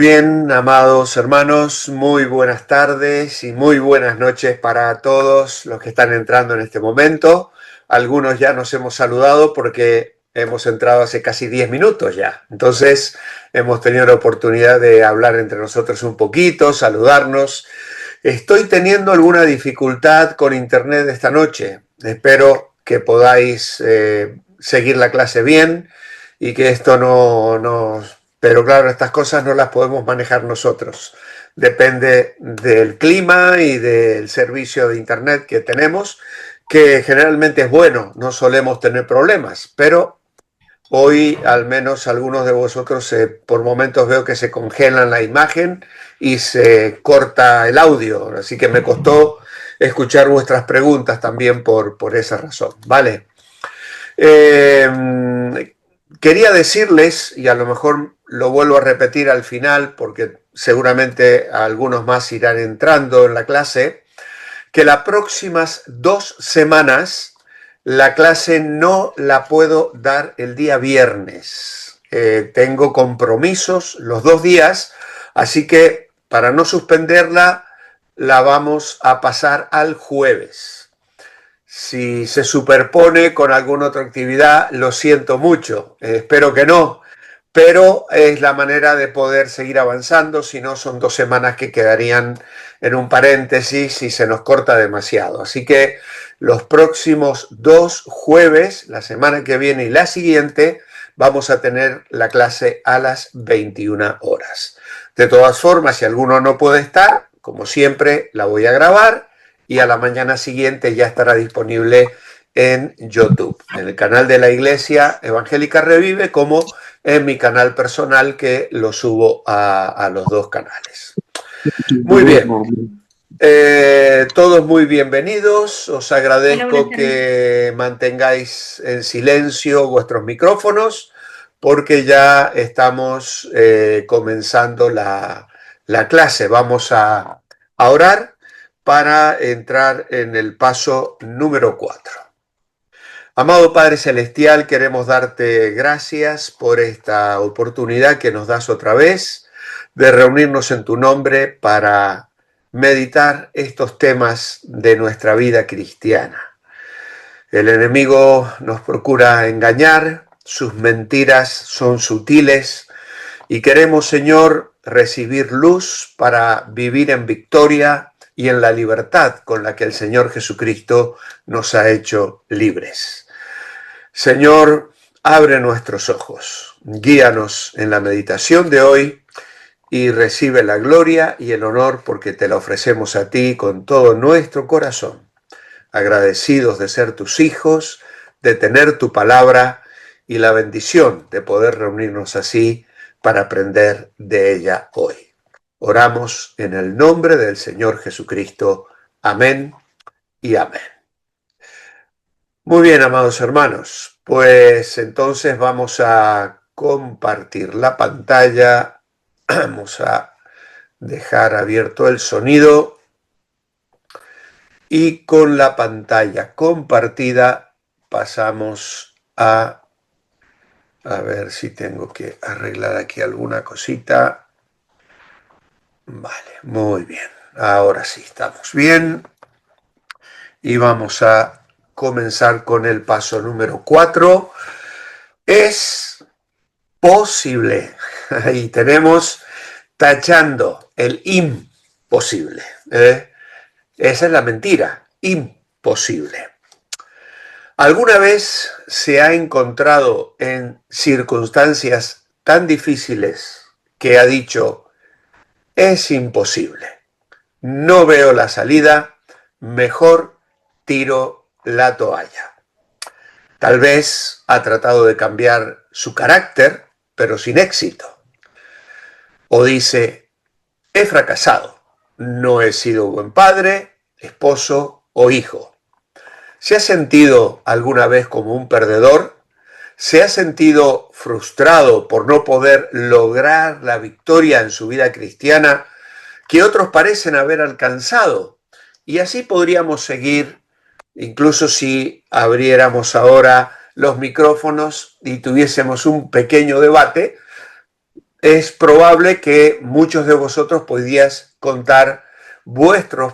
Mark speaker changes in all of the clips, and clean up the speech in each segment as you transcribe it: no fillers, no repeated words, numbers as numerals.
Speaker 1: bien, amados hermanos, muy buenas tardes y muy buenas noches para todos los que están entrando en este momento. Algunos ya nos hemos saludado porque hemos entrado hace casi 10 minutos ya. Entonces hemos tenido la oportunidad de hablar entre nosotros un poquito, saludarnos. Estoy teniendo alguna dificultad con internet esta noche. Espero que podáis seguir la clase bien y que esto no nos... Pero claro, estas cosas no las podemos manejar nosotros. Depende del clima y del servicio de internet que tenemos, que generalmente es bueno, no solemos tener problemas, pero hoy al menos algunos de vosotros por momentos veo que se congelan la imagen y se corta el audio, así que me costó escuchar vuestras preguntas también por esa razón, ¿vale? Quería decirles, y a lo mejor lo vuelvo a repetir al final, porque seguramente algunos más irán entrando en la clase, que las próximas 2 semanas la clase no la puedo dar el día viernes. Tengo compromisos los 2 días, así que para no suspenderla, la vamos a pasar al jueves. Si se superpone con alguna otra actividad, lo siento mucho, espero que no, pero es la manera de poder seguir avanzando, si no son 2 semanas que quedarían en un paréntesis y se nos corta demasiado. Así que los próximos 2 jueves, la semana que viene y la siguiente, vamos a tener la clase a las 21 horas. De todas formas, si alguno no puede estar, como siempre, la voy a grabar y a la mañana siguiente ya estará disponible en YouTube, en el canal de la Iglesia Evangélica Revive, como en mi canal personal, que lo subo a los 2 canales. Muy bien. Todos muy bienvenidos. Os agradezco que mantengáis en silencio vuestros micrófonos, porque ya estamos comenzando la clase. Vamos a orar para entrar en el paso número 4. Amado Padre Celestial, queremos darte gracias por esta oportunidad que nos das otra vez de reunirnos en tu nombre para meditar estos temas de nuestra vida cristiana. El enemigo nos procura engañar, sus mentiras son sutiles y queremos, Señor, recibir luz para vivir en victoria y en la libertad con la que el Señor Jesucristo nos ha hecho libres. Señor, abre nuestros ojos, guíanos en la meditación de hoy y recibe la gloria y el honor porque te la ofrecemos a ti con todo nuestro corazón, agradecidos de ser tus hijos, de tener tu palabra y la bendición de poder reunirnos así para aprender de ella hoy. Oramos en el nombre del Señor Jesucristo. Amén y amén. Muy bien, amados hermanos, pues entonces vamos a compartir la pantalla. Vamos a dejar abierto el sonido y con la pantalla compartida pasamos a ver si tengo que arreglar aquí alguna cosita. Vale, muy bien. Ahora sí, estamos bien. Y vamos a comenzar con el paso número 4. Es posible. Ahí tenemos tachando el imposible. Esa es la mentira. Imposible. ¿Alguna vez se ha encontrado en circunstancias tan difíciles que ha dicho, es imposible, no veo la salida, mejor tiro la toalla? Tal vez ha tratado de cambiar su carácter, pero sin éxito. O dice, he fracasado, no he sido buen padre, esposo o hijo. ¿Se ha sentido alguna vez como un perdedor? ¿Se ha sentido frustrado por no poder lograr la victoria en su vida cristiana que otros parecen haber alcanzado? Y así podríamos seguir, incluso si abriéramos ahora los micrófonos y tuviésemos un pequeño debate. es probable que muchos de vosotros podíais contar vuestros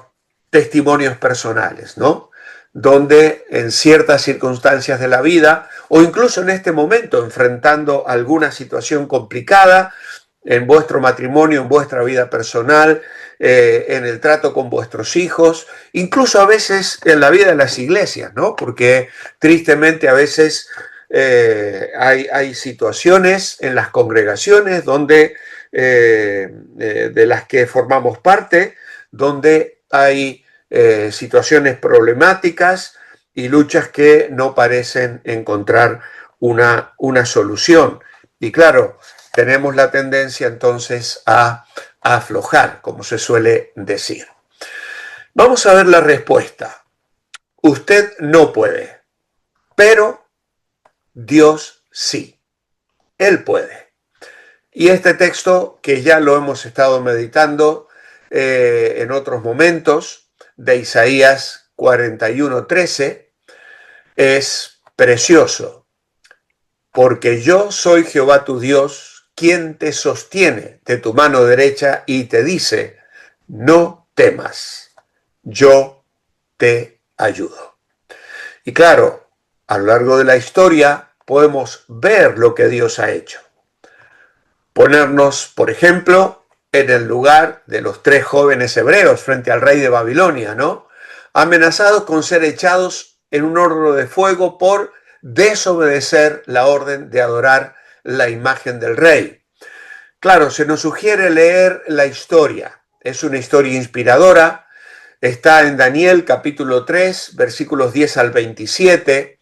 Speaker 1: testimonios personales, ¿no? Donde en ciertas circunstancias de la vida, o incluso en este momento, enfrentando alguna situación complicada en vuestro matrimonio, en vuestra vida personal, en el trato con vuestros hijos, incluso a veces en la vida de las iglesias, ¿no? Porque tristemente a veces hay situaciones en las congregaciones donde, de las que formamos parte, donde hay situaciones problemáticas y luchas que no parecen encontrar una solución. Y claro, tenemos la tendencia entonces a aflojar, como se suele decir. Vamos a ver la respuesta. Usted no puede, pero Dios sí. Él puede. Y este texto, que ya lo hemos estado meditando en otros momentos, de Isaías 41:13, es precioso. Porque yo soy Jehová tu Dios, quien te sostiene de tu mano derecha y te dice, no temas, yo te ayudo. Y claro, a lo largo de la historia podemos ver lo que Dios ha hecho. Ponernos, por ejemplo, en el lugar de los 3 jóvenes hebreos frente al rey de Babilonia, ¿no? Amenazados con ser echados en un horno de fuego por desobedecer la orden de adorar la imagen del rey. Claro, se nos sugiere leer la historia. Es una historia inspiradora. Está en Daniel capítulo 3, versículos 10 al 27.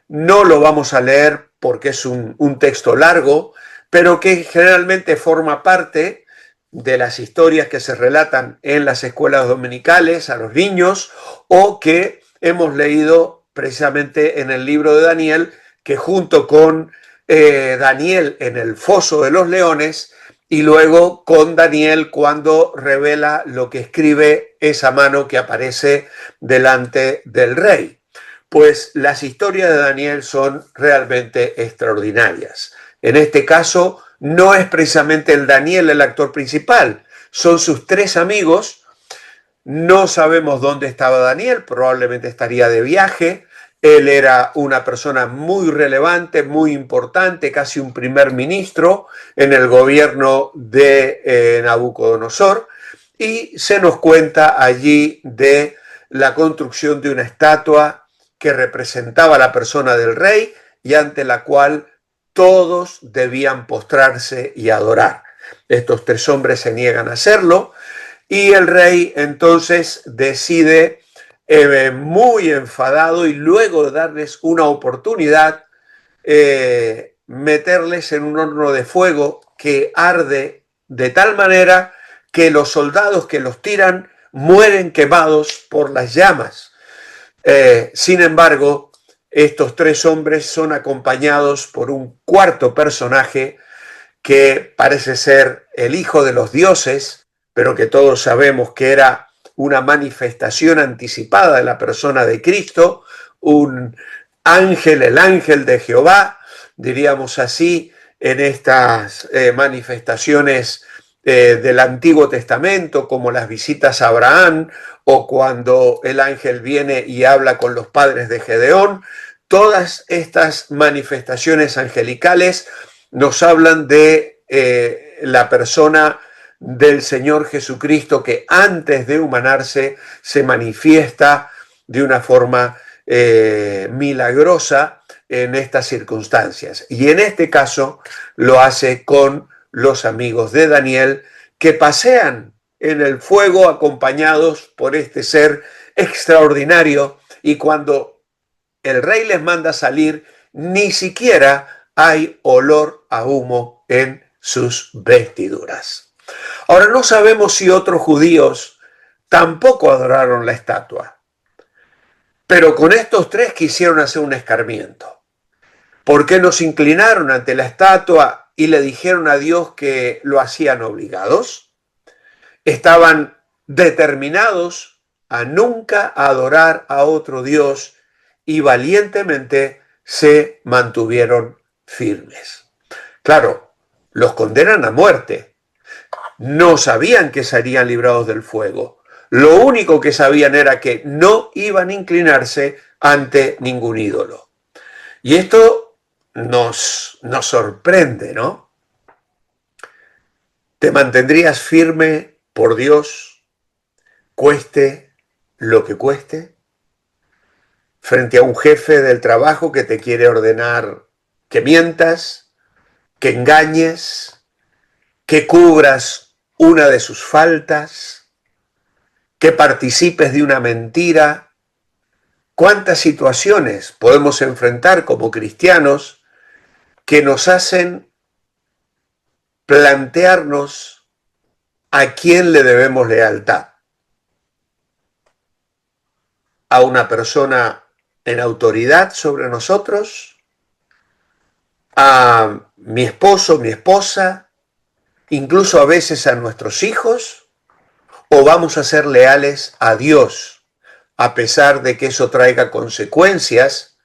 Speaker 1: No lo vamos a leer porque es un texto largo, pero que generalmente forma parte de las historias que se relatan en las escuelas dominicales a los niños o que hemos leído precisamente en el libro de Daniel, que junto con Daniel en el foso de los leones y luego con Daniel cuando revela lo que escribe esa mano que aparece delante del rey. Pues las historias de Daniel son realmente extraordinarias. En este caso, no es precisamente el Daniel el actor principal, son sus 3 amigos. No sabemos dónde estaba Daniel, probablemente estaría de viaje. Él era una persona muy relevante, muy importante, casi un primer ministro en el gobierno de Nabucodonosor. Y se nos cuenta allí de la construcción de una estatua que representaba la persona del rey y ante la cual todos debían postrarse y adorar. Estos 3 hombres se niegan a hacerlo y el rey entonces decide, muy enfadado y luego de darles una oportunidad, meterles en un horno de fuego que arde de tal manera que los soldados que los tiran mueren quemados por las llamas. Sin embargo, estos 3 hombres son acompañados por un cuarto personaje que parece ser el hijo de los dioses, pero que todos sabemos que era una manifestación anticipada de la persona de Cristo, un ángel, el ángel de Jehová, diríamos así, en estas manifestaciones del Antiguo Testamento, como las visitas a Abraham o cuando el ángel viene y habla con los padres de Gedeón. Todas estas manifestaciones angelicales nos hablan de la persona del Señor Jesucristo que antes de humanarse se manifiesta de una forma milagrosa en estas circunstancias. Y en este caso lo hace con los amigos de Daniel que pasean en el fuego acompañados por este ser extraordinario y cuando el rey les manda salir, ni siquiera hay olor a humo en sus vestiduras. Ahora no sabemos si otros judíos tampoco adoraron la estatua, pero con estos 3 quisieron hacer un escarmiento. ¿Por qué no se inclinaron ante la estatua y le dijeron a Dios que lo hacían obligados? Estaban determinados a nunca adorar a otro Dios y valientemente se mantuvieron firmes. Claro, los condenan a muerte. No sabían que serían librados del fuego. Lo único que sabían era que no iban a inclinarse ante ningún ídolo. Y esto nos sorprende, ¿no? ¿Te mantendrías firme por Dios, cueste lo que cueste, frente a un jefe del trabajo que te quiere ordenar que mientas, que engañes, que cubras una de sus faltas, que participes de una mentira? ¿Cuántas situaciones podemos enfrentar como cristianos que nos hacen plantearnos a quién le debemos lealtad? ¿A una persona en autoridad sobre nosotros? ¿A mi esposo, mi esposa? ¿Incluso a veces a nuestros hijos? ¿O vamos a ser leales a Dios, a pesar de que eso traiga consecuencias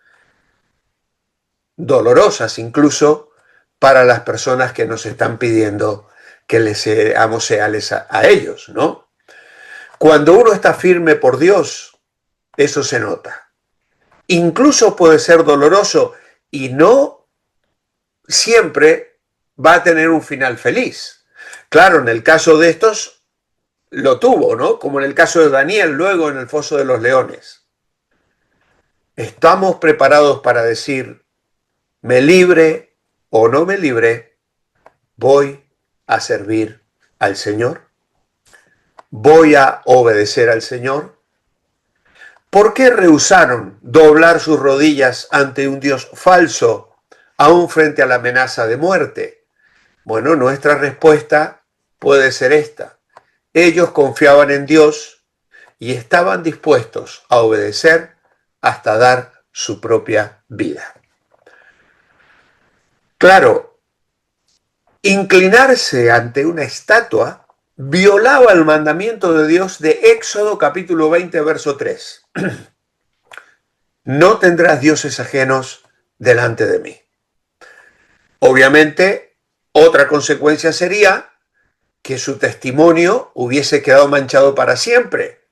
Speaker 1: dolorosas incluso para las personas que nos están pidiendo que les seamos leales a ellos, ¿no? Cuando uno está firme por Dios, eso se nota. Incluso puede ser doloroso y no siempre va a tener un final feliz. Claro, en el caso de estos lo tuvo, ¿no? Como en el caso de Daniel luego en el foso de los leones. ¿Estamos preparados para decir, me libre o no me libre, voy a servir al Señor? ¿Voy a obedecer al Señor? ¿Por qué rehusaron doblar sus rodillas ante un Dios falso, aún frente a la amenaza de muerte? Bueno, nuestra respuesta puede ser esta. Ellos confiaban en Dios y estaban dispuestos a obedecer hasta dar su propia vida. Claro, inclinarse ante una estatua violaba el mandamiento de Dios de Éxodo capítulo 20, verso 3. No tendrás dioses ajenos delante de mí. Obviamente, otra consecuencia sería que su testimonio hubiese quedado manchado para siempre,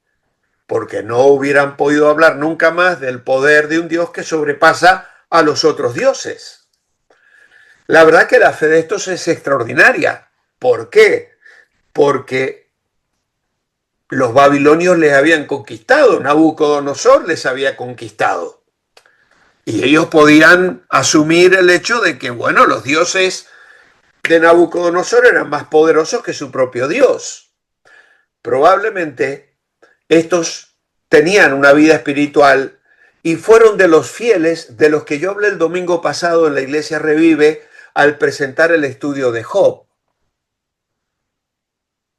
Speaker 1: porque no hubieran podido hablar nunca más del poder de un Dios que sobrepasa a los otros dioses. La verdad que la fe de estos es extraordinaria. ¿Por qué? Porque los babilonios les habían conquistado, Nabucodonosor les había conquistado. Y ellos podían asumir el hecho de que, bueno, los dioses de Nabucodonosor eran más poderosos que su propio Dios. Probablemente estos tenían una vida espiritual y fueron de los fieles de los que yo hablé el domingo pasado en la Iglesia Revive al presentar el estudio de Job.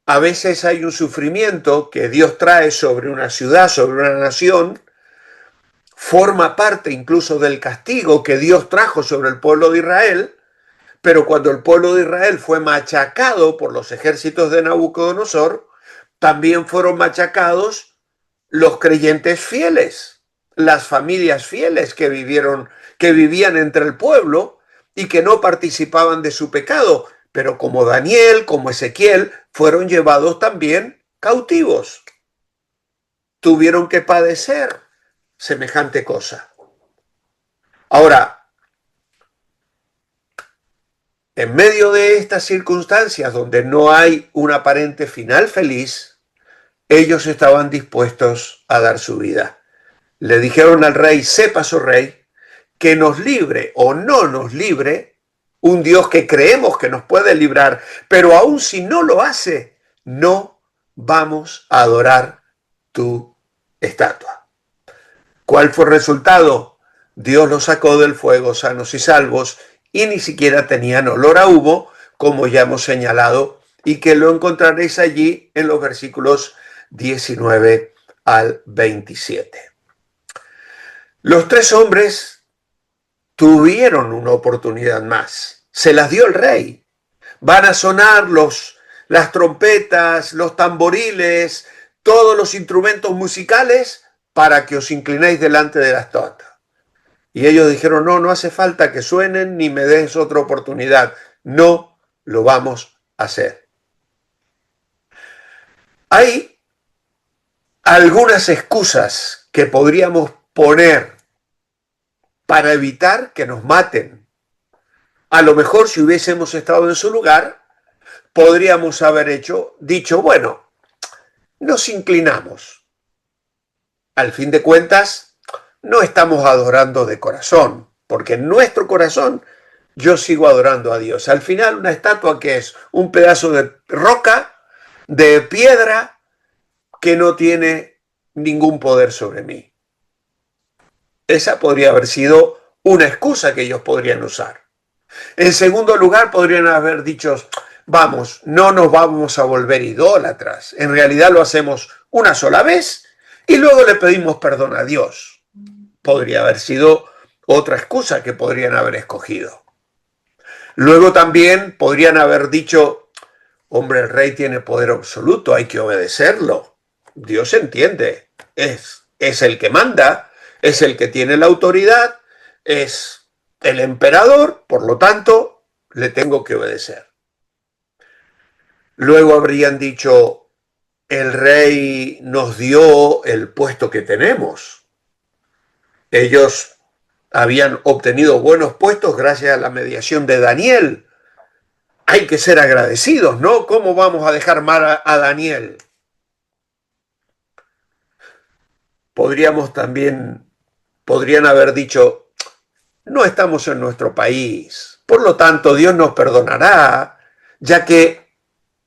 Speaker 1: A veces hay un sufrimiento que Dios trae sobre una ciudad, sobre una nación, forma parte incluso del castigo que Dios trajo sobre el pueblo de Israel, pero cuando el pueblo de Israel fue machacado por los ejércitos de Nabucodonosor, también fueron machacados los creyentes fieles, las familias fieles que vivían entre el pueblo y que no participaban de su pecado, pero como Daniel, como Ezequiel, fueron llevados también cautivos. Tuvieron que padecer semejante cosa. Ahora, en medio de estas circunstancias donde no hay un aparente final feliz, ellos estaban dispuestos a dar su vida. Le dijeron al rey, sepas, oh rey, que nos libre o no nos libre un Dios que creemos que nos puede librar, pero aun si no lo hace, no vamos a adorar tu estatua. ¿Cuál fue el resultado? Dios los sacó del fuego sanos y salvos y ni siquiera tenían olor a humo, como ya hemos señalado, y que lo encontraréis allí en los versículos 19 al 27. Los tres hombres tuvieron una oportunidad más. Se las dio el rey. Van a sonar las trompetas, los tamboriles, todos los instrumentos musicales para que os inclinéis delante de la estatua. Y ellos dijeron, no hace falta que suenen ni me des otra oportunidad. No lo vamos a hacer. Hay algunas excusas que podríamos poner para evitar que nos maten. A lo mejor si hubiésemos estado en su lugar, podríamos haber dicho, bueno, nos inclinamos. Al fin de cuentas, no estamos adorando de corazón, porque en nuestro corazón yo sigo adorando a Dios. Al final, una estatua que es un pedazo de roca, de piedra, que no tiene ningún poder sobre mí. Esa podría haber sido una excusa que ellos podrían usar. En segundo lugar, podrían haber dicho, vamos, no nos vamos a volver idólatras. En realidad lo hacemos una sola vez y luego le pedimos perdón a Dios. Podría haber sido otra excusa que podrían haber escogido. Luego también podrían haber dicho, hombre, el rey tiene poder absoluto, hay que obedecerlo. Dios entiende, es el que manda, es el que tiene la autoridad, es el emperador, por lo tanto, le tengo que obedecer. Luego habrían dicho, el rey nos dio el puesto que tenemos. Ellos habían obtenido buenos puestos gracias a la mediación de Daniel. Hay que ser agradecidos, ¿no? ¿Cómo vamos a dejar mal a Daniel? Podrían haber dicho, no estamos en nuestro país, por lo tanto Dios nos perdonará, ya que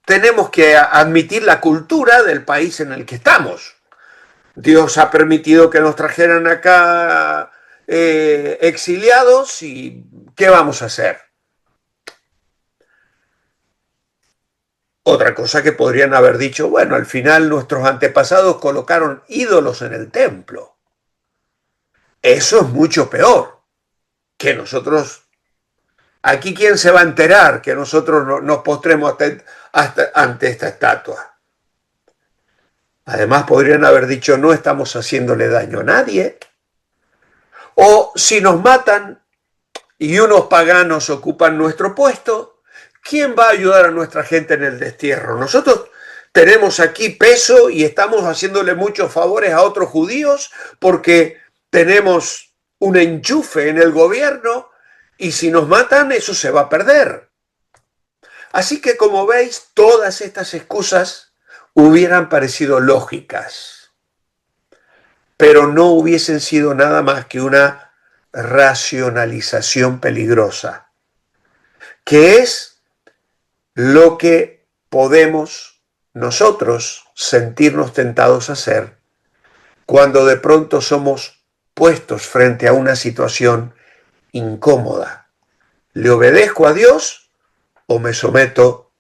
Speaker 1: tenemos que admitir la cultura del país en el que estamos. Dios ha permitido que nos trajeran acá exiliados y ¿qué vamos a hacer? Otra cosa que podrían haber dicho, bueno, al final nuestros antepasados colocaron ídolos en el templo. Eso es mucho peor que nosotros. Aquí, ¿quién se va a enterar que nosotros nos postremos ante esta estatua? Además, podrían haber dicho, no estamos haciéndole daño a nadie. O si nos matan y unos paganos ocupan nuestro puesto, ¿quién va a ayudar a nuestra gente en el destierro? Nosotros tenemos aquí peso y estamos haciéndole muchos favores a otros judíos porque tenemos un enchufe en el gobierno y si nos matan eso se va a perder. Así que como veis, todas estas excusas hubieran parecido lógicas, pero no hubiesen sido nada más que una racionalización peligrosa, que es lo que podemos nosotros sentirnos tentados a hacer cuando de pronto somos puestos frente a una situación incómoda. ¿Le obedezco a Dios o me someto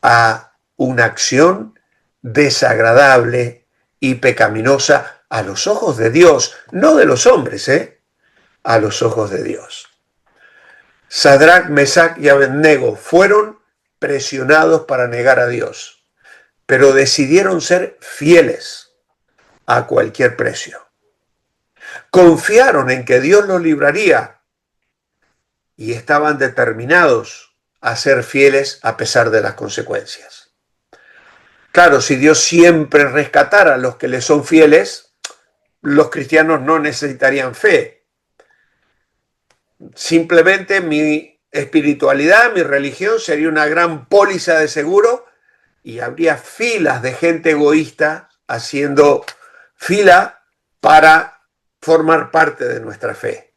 Speaker 1: a una acción desagradable y pecaminosa a los ojos de Dios, no de los hombres, a los ojos de Dios? Sadrach, Mesach y Abednego fueron presionados para negar a Dios, pero decidieron ser fieles a cualquier precio. Confiaron en que Dios los libraría y estaban determinados a ser fieles a pesar de las consecuencias. Claro, si Dios siempre rescatara a los que le son fieles, los cristianos no necesitarían fe. Simplemente mi espiritualidad, mi religión sería una gran póliza de seguro y habría filas de gente egoísta haciendo fila para formar parte de nuestra fe.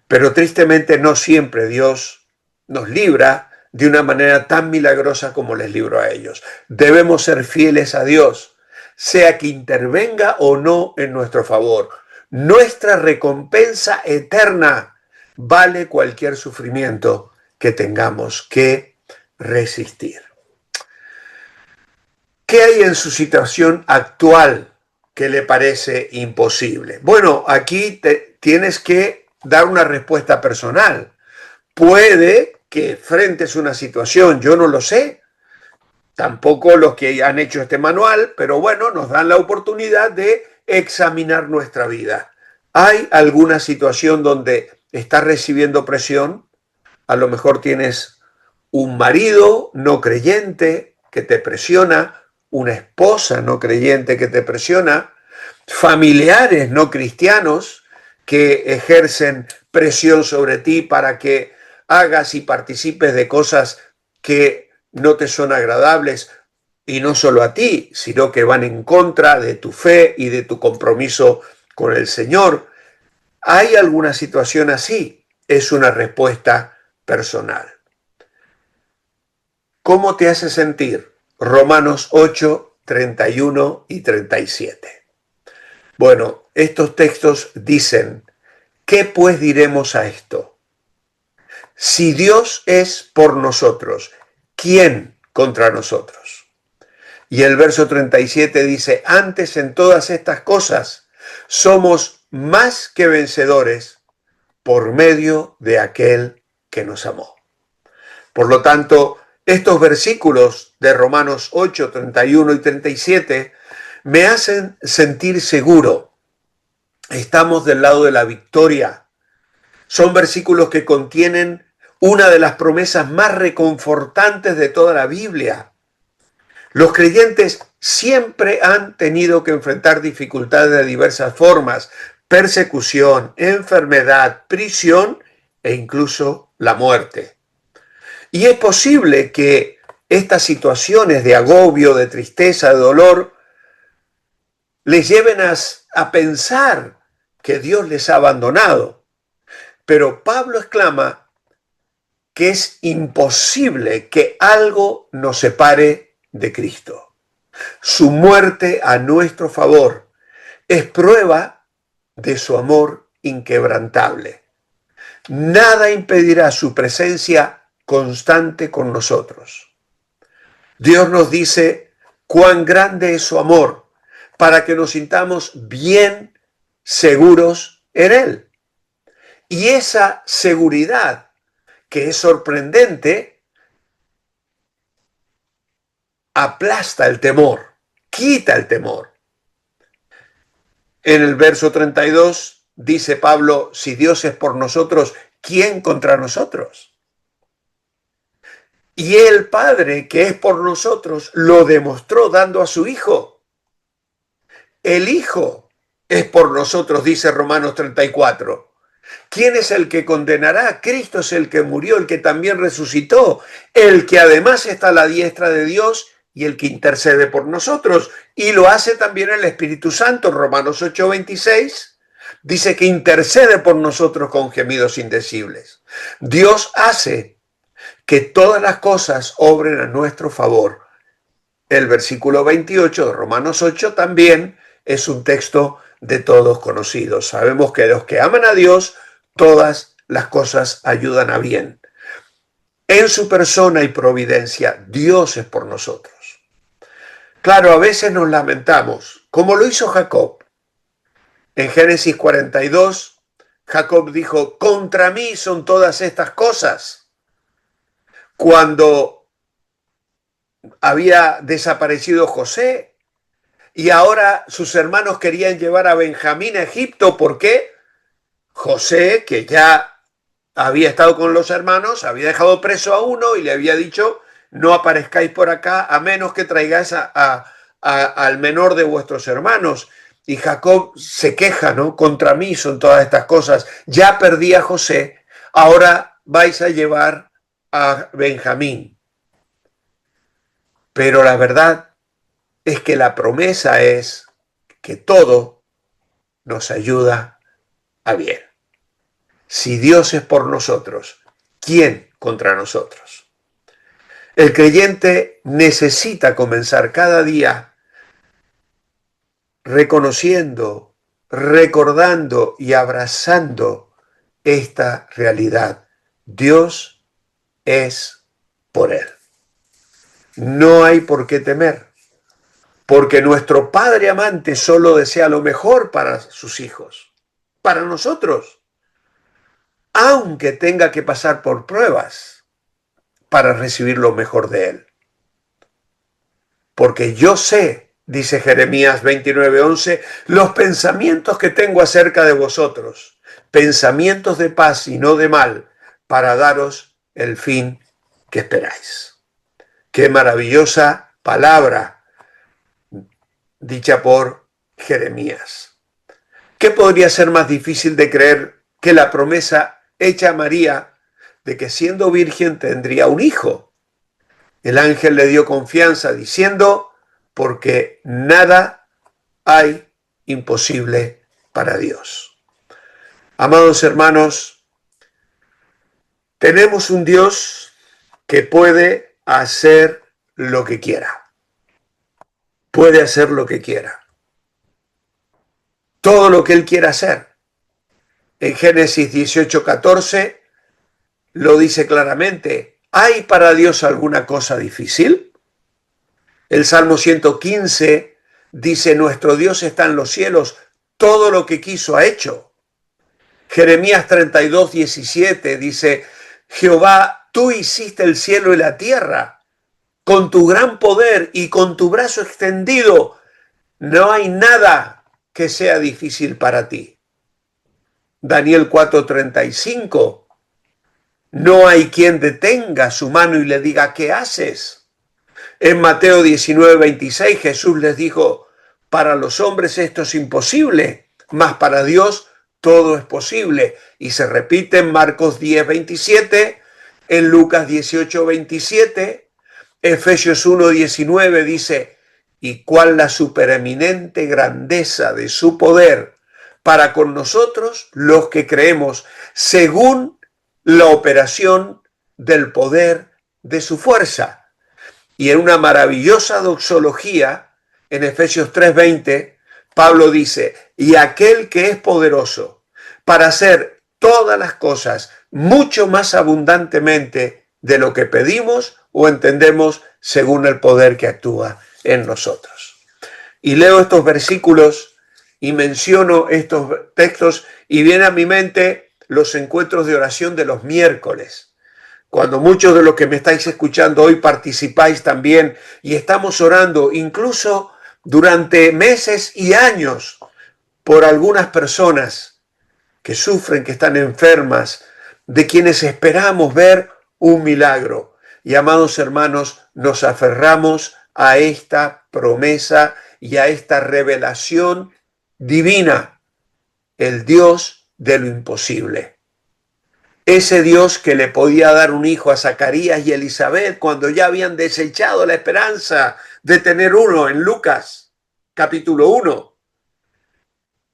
Speaker 1: Pero tristemente no siempre Dios nos libra de una manera tan milagrosa como les libró a ellos. Debemos ser fieles a Dios, sea que intervenga o no en nuestro favor. Nuestra recompensa eterna vale cualquier sufrimiento que tengamos que resistir. ¿Qué hay en su situación actual que le parece imposible? Bueno, aquí tienes que dar una respuesta personal. Puede que frentes una situación, yo no lo sé, tampoco los que han hecho este manual, pero bueno, nos dan la oportunidad de examinar nuestra vida. ¿Hay alguna situación donde estás recibiendo presión? A lo mejor tienes un marido no creyente que te presiona, una esposa no creyente que te presiona, familiares no cristianos que ejercen presión sobre ti para que hagas y participes de cosas que no te son agradables, y no solo a ti, sino que van en contra de tu fe y de tu compromiso con el Señor. ¿Hay alguna situación así? Es una respuesta personal. ¿Cómo te hace sentir? Romanos 8, 31 y 37. Bueno, estos textos dicen, ¿qué pues diremos a esto? Si Dios es por nosotros, ¿quién contra nosotros? Y el verso 37 dice, antes en todas estas cosas somos más que vencedores por medio de aquel que nos amó. Por lo tanto, estos versículos de Romanos 8, 31 y 37 me hacen sentir seguro. Estamos del lado de la victoria. Son versículos que contienen una de las promesas más reconfortantes de toda la Biblia. Los creyentes siempre han tenido que enfrentar dificultades de diversas formas, persecución, enfermedad, prisión e incluso la muerte. Y es posible que estas situaciones de agobio, de tristeza, de dolor, les lleven a pensar que Dios les ha abandonado. Pero Pablo exclama que es imposible que algo nos separe de Cristo. Su muerte a nuestro favor es prueba de su amor inquebrantable. Nada impedirá su presencia constante con nosotros. Dios nos dice cuán grande es su amor para que nos sintamos bien seguros en Él. Y esa seguridad, que es sorprendente, aplasta el temor, quita el temor. En el verso 32 dice Pablo, si Dios es por nosotros, ¿quién contra nosotros? Y el Padre, que es por nosotros, lo demostró dando a su Hijo. El Hijo es por nosotros, dice Romanos 34. ¿Quién es el que condenará? Cristo es el que murió, el que también resucitó, el que además está a la diestra de Dios y el que intercede por nosotros. Y lo hace también el Espíritu Santo. Romanos 8:26 dice que intercede por nosotros con gemidos indecibles. Dios hace que todas las cosas obren a nuestro favor. El versículo 28 de Romanos 8 también es un texto de todos conocidos. Sabemos que los que aman a Dios, todas las cosas ayudan a bien. En su persona y providencia, Dios es por nosotros. Claro, a veces nos lamentamos, como lo hizo Jacob. En Génesis 42, Jacob dijo, contra mí son todas estas cosas. Cuando había desaparecido José y ahora sus hermanos querían llevar a Benjamín a Egipto, ¿por qué? José, que ya había estado con los hermanos, había dejado preso a uno y le había dicho, no aparezcáis por acá a menos que traigáis al menor de vuestros hermanos. Y Jacob se queja, ¿no? Contra mí son todas estas cosas. Ya perdí a José, ahora vais a llevar a Benjamín. Pero la verdad es que la promesa es que todo nos ayuda a bien. Si Dios es por nosotros, ¿quién contra nosotros? El creyente necesita comenzar cada día reconociendo, recordando y abrazando esta realidad. Dios es por él. No hay por qué temer, porque nuestro Padre amante solo desea lo mejor para sus hijos, para nosotros, aunque tenga que pasar por pruebas para recibir lo mejor de él. Porque yo sé, dice Jeremías 29:11, los pensamientos que tengo acerca de vosotros, pensamientos de paz y no de mal, para daros el fin ¿qué esperáis? Qué maravillosa palabra dicha por Jeremías. ¿Qué podría ser más difícil de creer que la promesa hecha a María de que siendo virgen tendría un hijo? El ángel le dio confianza diciendo, porque nada hay imposible para Dios. Amados hermanos, tenemos un Dios que puede hacer lo que quiera. Puede hacer lo que quiera. Todo lo que Él quiera hacer. En Génesis 18:14 lo dice claramente. ¿Hay para Dios alguna cosa difícil? El Salmo 115 dice, nuestro Dios está en los cielos, todo lo que quiso ha hecho. Jeremías 32:17 dice, Jehová, tú hiciste el cielo y la tierra, con tu gran poder y con tu brazo extendido, no hay nada que sea difícil para ti. Daniel 4:35, no hay quien detenga su mano y le diga, ¿qué haces? En Mateo 19:26 Jesús les dijo, para los hombres esto es imposible, mas para Dios todo es posible. Y se repite en Marcos 10:27, en Lucas 18:27, Efesios 1:19 dice, y cuál la supereminente grandeza de su poder para con nosotros los que creemos, según la operación del poder de su fuerza. Y en una maravillosa doxología, en Efesios 3:20, Pablo dice, y aquel que es poderoso para hacer todas las cosas mucho más abundantemente de lo que pedimos o entendemos según el poder que actúa en nosotros. Y leo estos versículos y menciono estos textos y viene a mi mente los encuentros de oración de los miércoles. Cuando muchos de los que me estáis escuchando hoy participáis también y estamos orando incluso durante meses y años por algunas personas que sufren, que están enfermas, de quienes esperamos ver un milagro. Y amados hermanos, nos aferramos a esta promesa y a esta revelación divina, el Dios de lo imposible. Ese Dios que le podía dar un hijo a Zacarías y Elizabeth cuando ya habían desechado la esperanza de tener uno en Lucas, capítulo 1.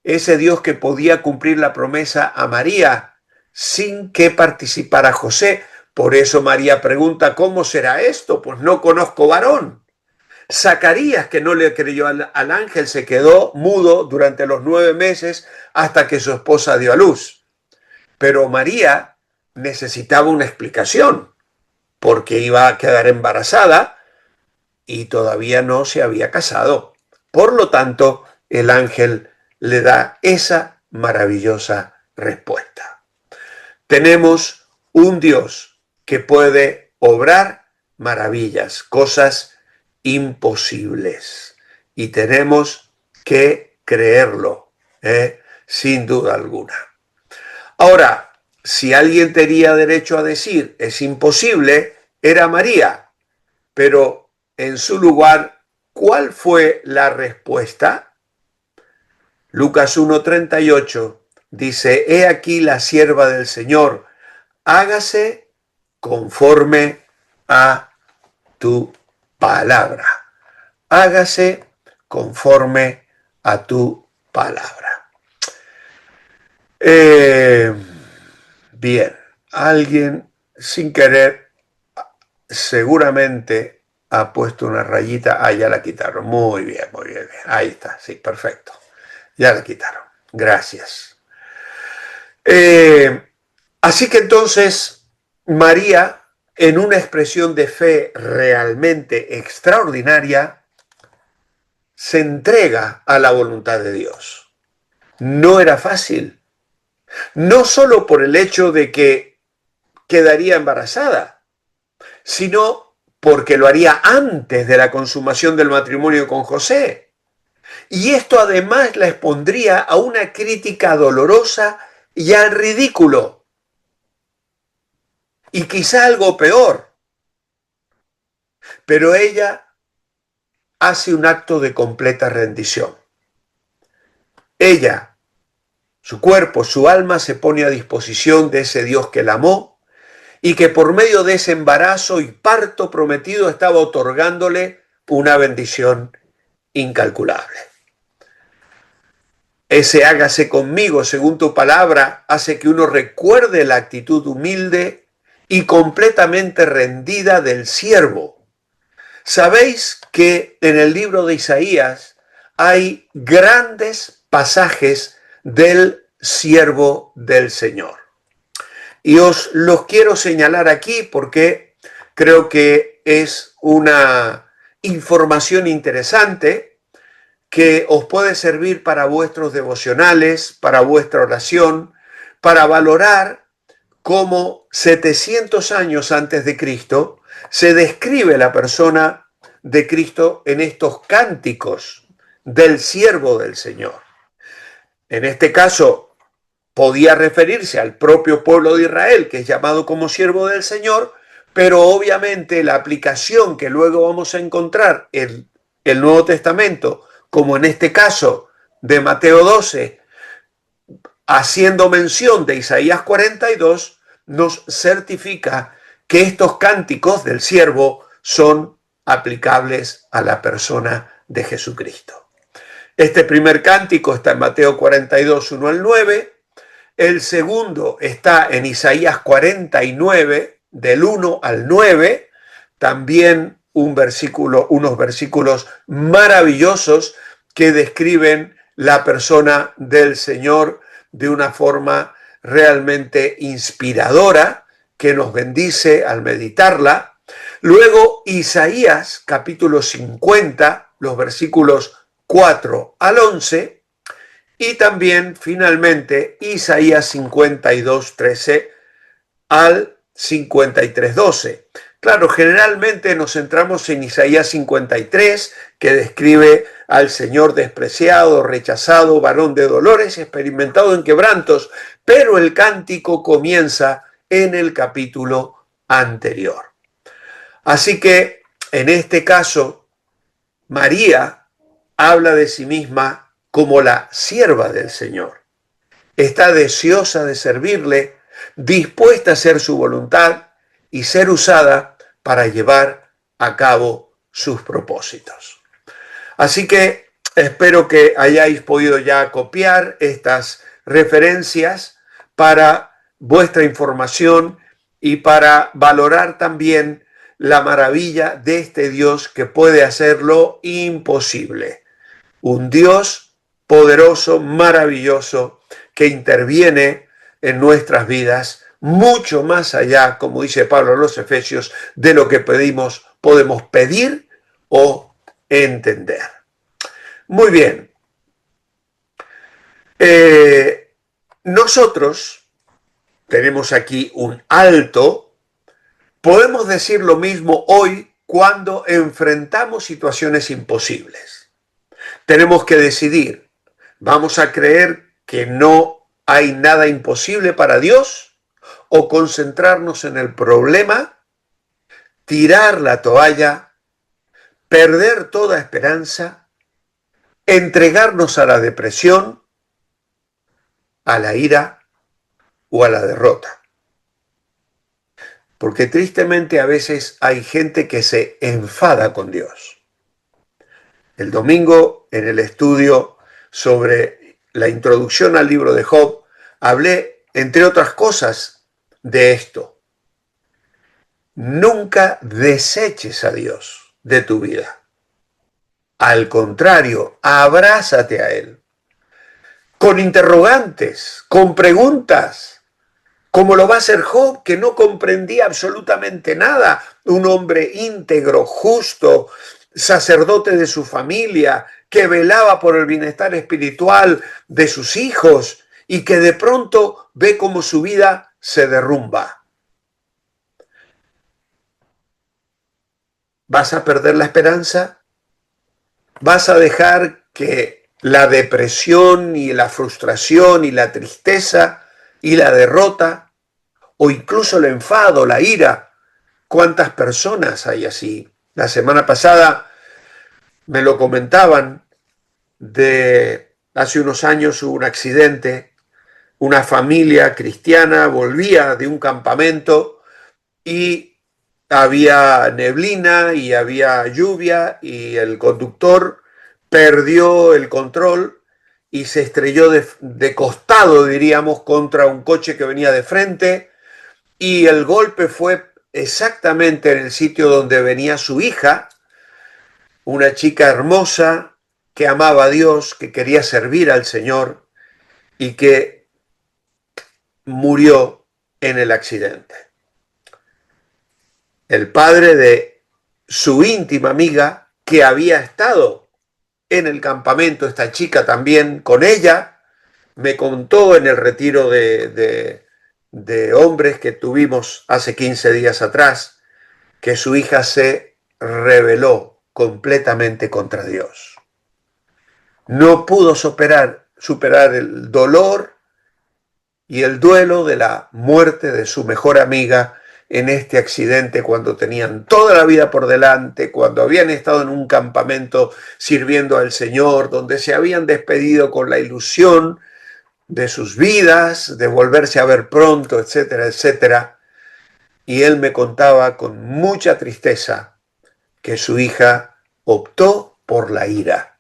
Speaker 1: Ese Dios que podía cumplir la promesa a María sin que participara José. Por eso María pregunta, ¿cómo será esto? Pues no conozco varón. Zacarías, que no le creyó al ángel, se quedó mudo durante los 9 meses hasta que su esposa dio a luz. Pero María necesitaba una explicación, porque iba a quedar embarazada y todavía no se había casado. Por lo tanto, el ángel le da esa maravillosa respuesta. Tenemos un Dios que puede obrar maravillas, cosas imposibles, y tenemos que creerlo, sin duda alguna. Ahora, si alguien tenía derecho a decir es imposible, era María, pero en su lugar, ¿cuál fue la respuesta? Lucas 1:38 dice, he aquí la sierva del Señor, hágase conforme a tu palabra. Hágase conforme a tu palabra. Bien, alguien sin querer seguramente ha puesto una rayita. Ah, ya la quitaron. Muy bien, muy bien. Ahí está, sí, perfecto. Ya la quitaron. Gracias. Así que entonces María, en una expresión de fe realmente extraordinaria, se entrega a la voluntad de Dios. No era fácil. No solo por el hecho de que quedaría embarazada, sino porque lo haría antes de la consumación del matrimonio con José. Y esto además la expondría a una crítica dolorosa y al ridículo. Y quizá algo peor, pero ella hace un acto de completa rendición. Ella, su cuerpo, su alma se pone a disposición de ese Dios que la amó y que por medio de ese embarazo y parto prometido estaba otorgándole una bendición incalculable. Ese hágase conmigo según tu palabra hace que uno recuerde la actitud humilde y completamente rendida del siervo. Sabéis que en el libro de Isaías hay grandes pasajes del siervo del Señor. Y os los quiero señalar aquí porque creo que es una información interesante que os puede servir para vuestros devocionales, para vuestra oración, para valorar cómo 700 años antes de Cristo se describe la persona de Cristo en estos cánticos del siervo del Señor. En este caso, podía referirse al propio pueblo de Israel, que es llamado como siervo del Señor, pero obviamente la aplicación que luego vamos a encontrar en el Nuevo Testamento, como en este caso de Mateo 12, haciendo mención de Isaías 42, nos certifica que estos cánticos del siervo son aplicables a la persona de Jesucristo. Este primer cántico está en Mateo 42, 1 al 9. El segundo está en Isaías 49, del 1 al 9. También unos versículos maravillosos que describen la persona del Señor de una forma realmente inspiradora, que nos bendice al meditarla. Luego Isaías capítulo 50, los versículos 4 al 11, y también finalmente Isaías 52, 13 al 53, 12. Claro, generalmente nos centramos en Isaías 53, que describe al Señor despreciado, rechazado, varón de dolores, experimentado en quebrantos, pero el cántico comienza en el capítulo anterior. Así que, en este caso, María habla de sí misma como la sierva del Señor. Está deseosa de servirle, dispuesta a hacer su voluntad y ser usada para llevar a cabo sus propósitos. Así que espero que hayáis podido ya copiar estas referencias para vuestra información y para valorar también la maravilla de este Dios que puede hacer lo imposible. Un Dios poderoso, maravilloso, que interviene en nuestras vidas mucho más allá, como dice Pablo a los Efesios, de lo que podemos pedir o entender. Muy bien. Nosotros tenemos aquí un alto. Podemos decir lo mismo hoy cuando enfrentamos situaciones imposibles. Tenemos que decidir, ¿vamos a creer que no hay nada imposible para Dios o concentrarnos en el problema, tirar la toalla, perder toda esperanza, entregarnos a la depresión, a la ira o a la derrota? Porque tristemente a veces hay gente que se enfada con Dios. El domingo, en el estudio sobre la introducción al libro de Job, hablé, entre otras cosas, de esto. Nunca deseches a Dios de tu vida. Al contrario, abrázate a Él. Con interrogantes, con preguntas, como lo va a hacer Job, que no comprendía absolutamente nada. Un hombre íntegro, justo, sacerdote de su familia, que velaba por el bienestar espiritual de sus hijos y que de pronto ve cómo su vida se derrumba. ¿Vas a perder la esperanza? ¿Vas a dejar que la depresión y la frustración y la tristeza y la derrota o incluso el enfado, la ira? ¿Cuántas personas hay así? La semana pasada me lo comentaban de hace unos años hubo un accidente, una familia cristiana volvía de un campamento y había neblina y había lluvia y el conductor perdió el control y se estrelló de costado, diríamos, contra un coche que venía de frente y el golpe fue exactamente en el sitio donde venía su hija, una chica hermosa que amaba a Dios, que quería servir al Señor y que murió en el accidente. El padre de su íntima amiga, que había estado en el campamento, esta chica también con ella, me contó en el retiro de hombres que tuvimos hace 15 días atrás, que su hija se rebeló completamente contra Dios. No pudo superar el dolor y el duelo de la muerte de su mejor amiga en este accidente cuando tenían toda la vida por delante, cuando habían estado en un campamento sirviendo al Señor, donde se habían despedido con la ilusión de sus vidas, de volverse a ver pronto, etcétera, etcétera. Y él me contaba con mucha tristeza que su hija optó por la ira,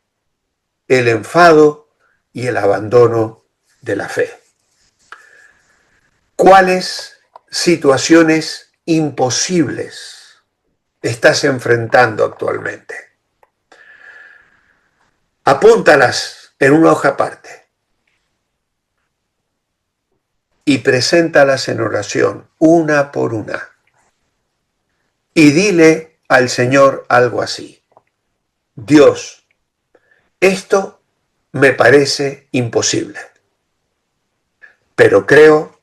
Speaker 1: el enfado y el abandono de la fe. ¿Cuáles situaciones imposibles estás enfrentando actualmente? Apúntalas en una hoja aparte y preséntalas en oración, una por una. Y dile al Señor algo así: Dios, esto me parece imposible, pero creo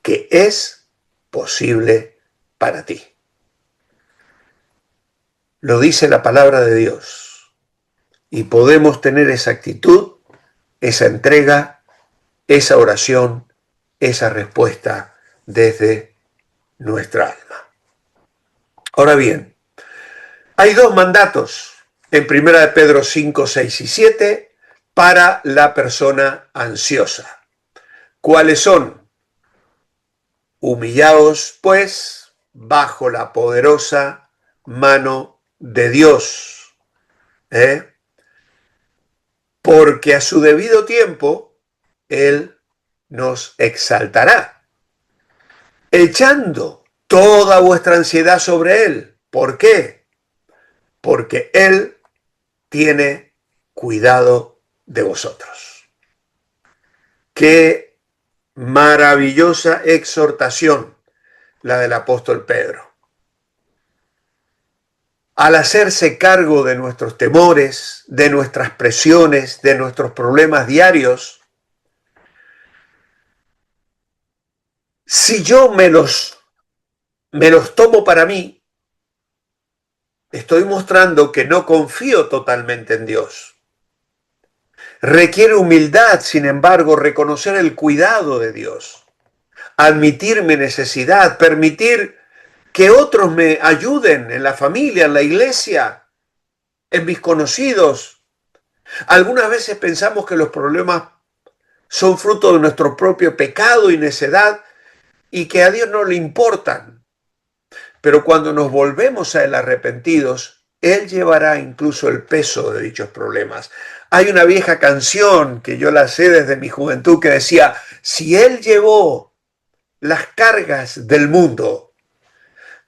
Speaker 1: que es posible para ti. Lo dice la palabra de Dios y podemos tener esa actitud, esa entrega, esa oración, esa respuesta desde nuestra alma. Ahora bien, hay dos mandatos en 1 Pedro 5, 6 y 7 para la persona ansiosa. ¿Cuáles son? Humillaos, pues, bajo la poderosa mano de Dios, porque a su debido tiempo Él nos exaltará, echando toda vuestra ansiedad sobre Él. ¿Por qué? Porque Él tiene cuidado de vosotros. Qué maravillosa exhortación la del apóstol Pedro. Al hacerse cargo de nuestros temores, de nuestras presiones, de nuestros problemas diarios, si yo me los tomo para mí, estoy mostrando que no confío totalmente en Dios. Requiere humildad, sin embargo, reconocer el cuidado de Dios, admitir mi necesidad, permitir que otros me ayuden en la familia, en la iglesia, en mis conocidos. Algunas veces pensamos que los problemas son fruto de nuestro propio pecado y necedad y que a Dios no le importan. Pero cuando nos volvemos a Él arrepentidos, Él llevará incluso el peso de dichos problemas. Hay una vieja canción que yo la sé desde mi juventud que decía: si Él llevó las cargas del mundo,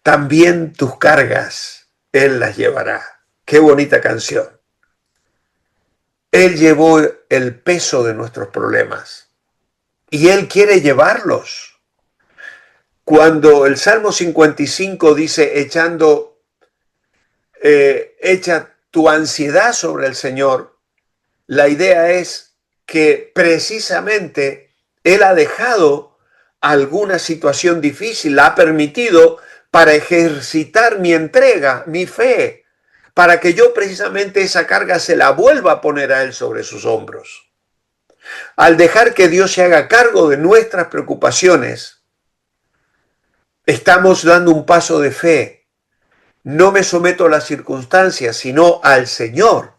Speaker 1: también tus cargas Él las llevará. Qué bonita canción. Él llevó el peso de nuestros problemas y Él quiere llevarlos. Cuando el Salmo 55 dice, echa tu ansiedad sobre el Señor, la idea es que precisamente Él ha dejado alguna situación difícil, la ha permitido para ejercitar mi entrega, mi fe, para que yo precisamente esa carga se la vuelva a poner a Él sobre sus hombros. Al dejar que Dios se haga cargo de nuestras preocupaciones, estamos dando un paso de fe. no me someto a las circunstancias, sino al Señor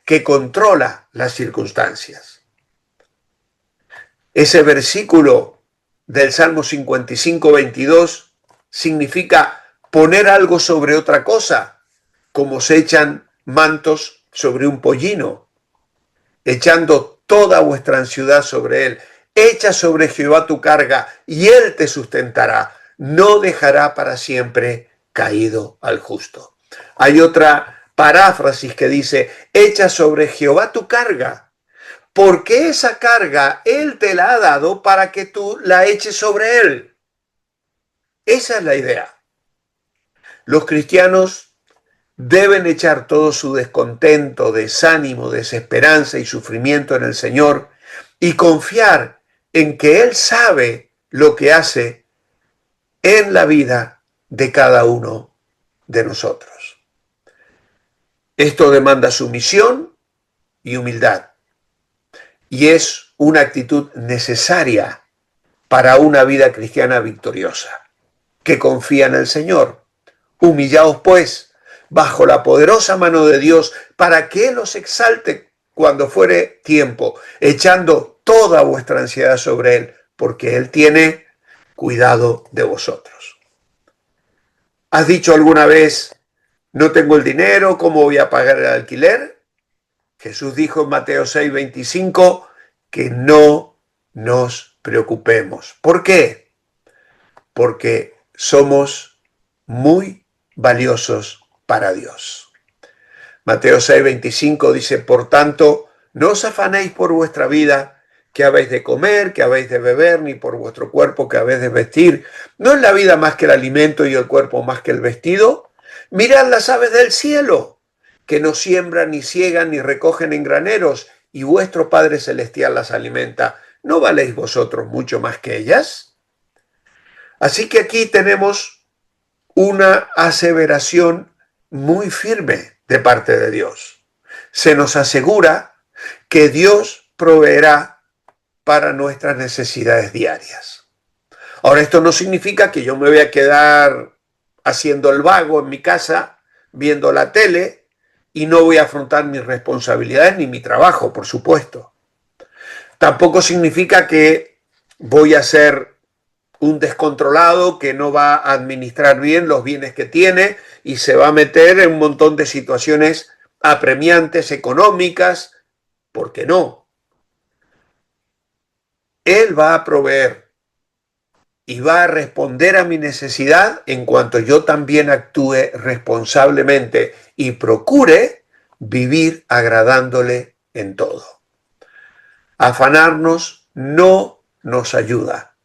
Speaker 1: que controla las circunstancias. Ese versículo del Salmo 55, 22 significa poner algo sobre otra cosa, como se echan mantos sobre un pollino, echando toda vuestra ansiedad sobre él. Echa sobre Jehová tu carga y él te sustentará. No dejará para siempre caído al justo. Hay otra paráfrasis que dice, echa sobre Jehová tu carga, porque esa carga él te la ha dado para que tú la eches sobre él. Esa es la idea. Los cristianos deben echar todo su descontento, desánimo, desesperanza y sufrimiento en el Señor y confiar en que Él sabe lo que hace en la vida de cada uno de nosotros. Esto demanda sumisión y humildad y es una actitud necesaria para una vida cristiana victoriosa, que confía en el Señor. Humillaos pues bajo la poderosa mano de Dios para que Él os exalte cuando fuere tiempo, echando toda vuestra ansiedad sobre Él, porque Él tiene cuidado de vosotros. ¿Has dicho alguna vez, no tengo el dinero, ¿cómo voy a pagar el alquiler? Jesús dijo en Mateo 6, 25 que no nos preocupemos. ¿Por qué? Porque somos muy valiosos para Dios. Mateo 6, 25 dice, por tanto, no os afanéis por vuestra vida, que habéis de comer, que habéis de beber, ni por vuestro cuerpo, que habéis de vestir. ¿No es la vida más que el alimento y el cuerpo más que el vestido? Mirad las aves del cielo, que no siembran, ni ciegan, ni recogen en graneros, y vuestro Padre Celestial las alimenta. ¿No valéis vosotros mucho más que ellas? Así que aquí tenemos una aseveración muy firme de parte de Dios. Se nos asegura que Dios proveerá para nuestras necesidades diarias. Ahora, esto no significa que yo me voy a quedar haciendo el vago en mi casa, viendo la tele, y no voy a afrontar mis responsabilidades ni mi trabajo, por supuesto. Tampoco significa que voy a ser un descontrolado que no va a administrar bien los bienes que tiene y se va a meter en un montón de situaciones apremiantes, económicas. ¿Por qué no? Él va a proveer y va a responder a mi necesidad en cuanto yo también actúe responsablemente y procure vivir agradándole en todo. Afanarnos no nos ayuda.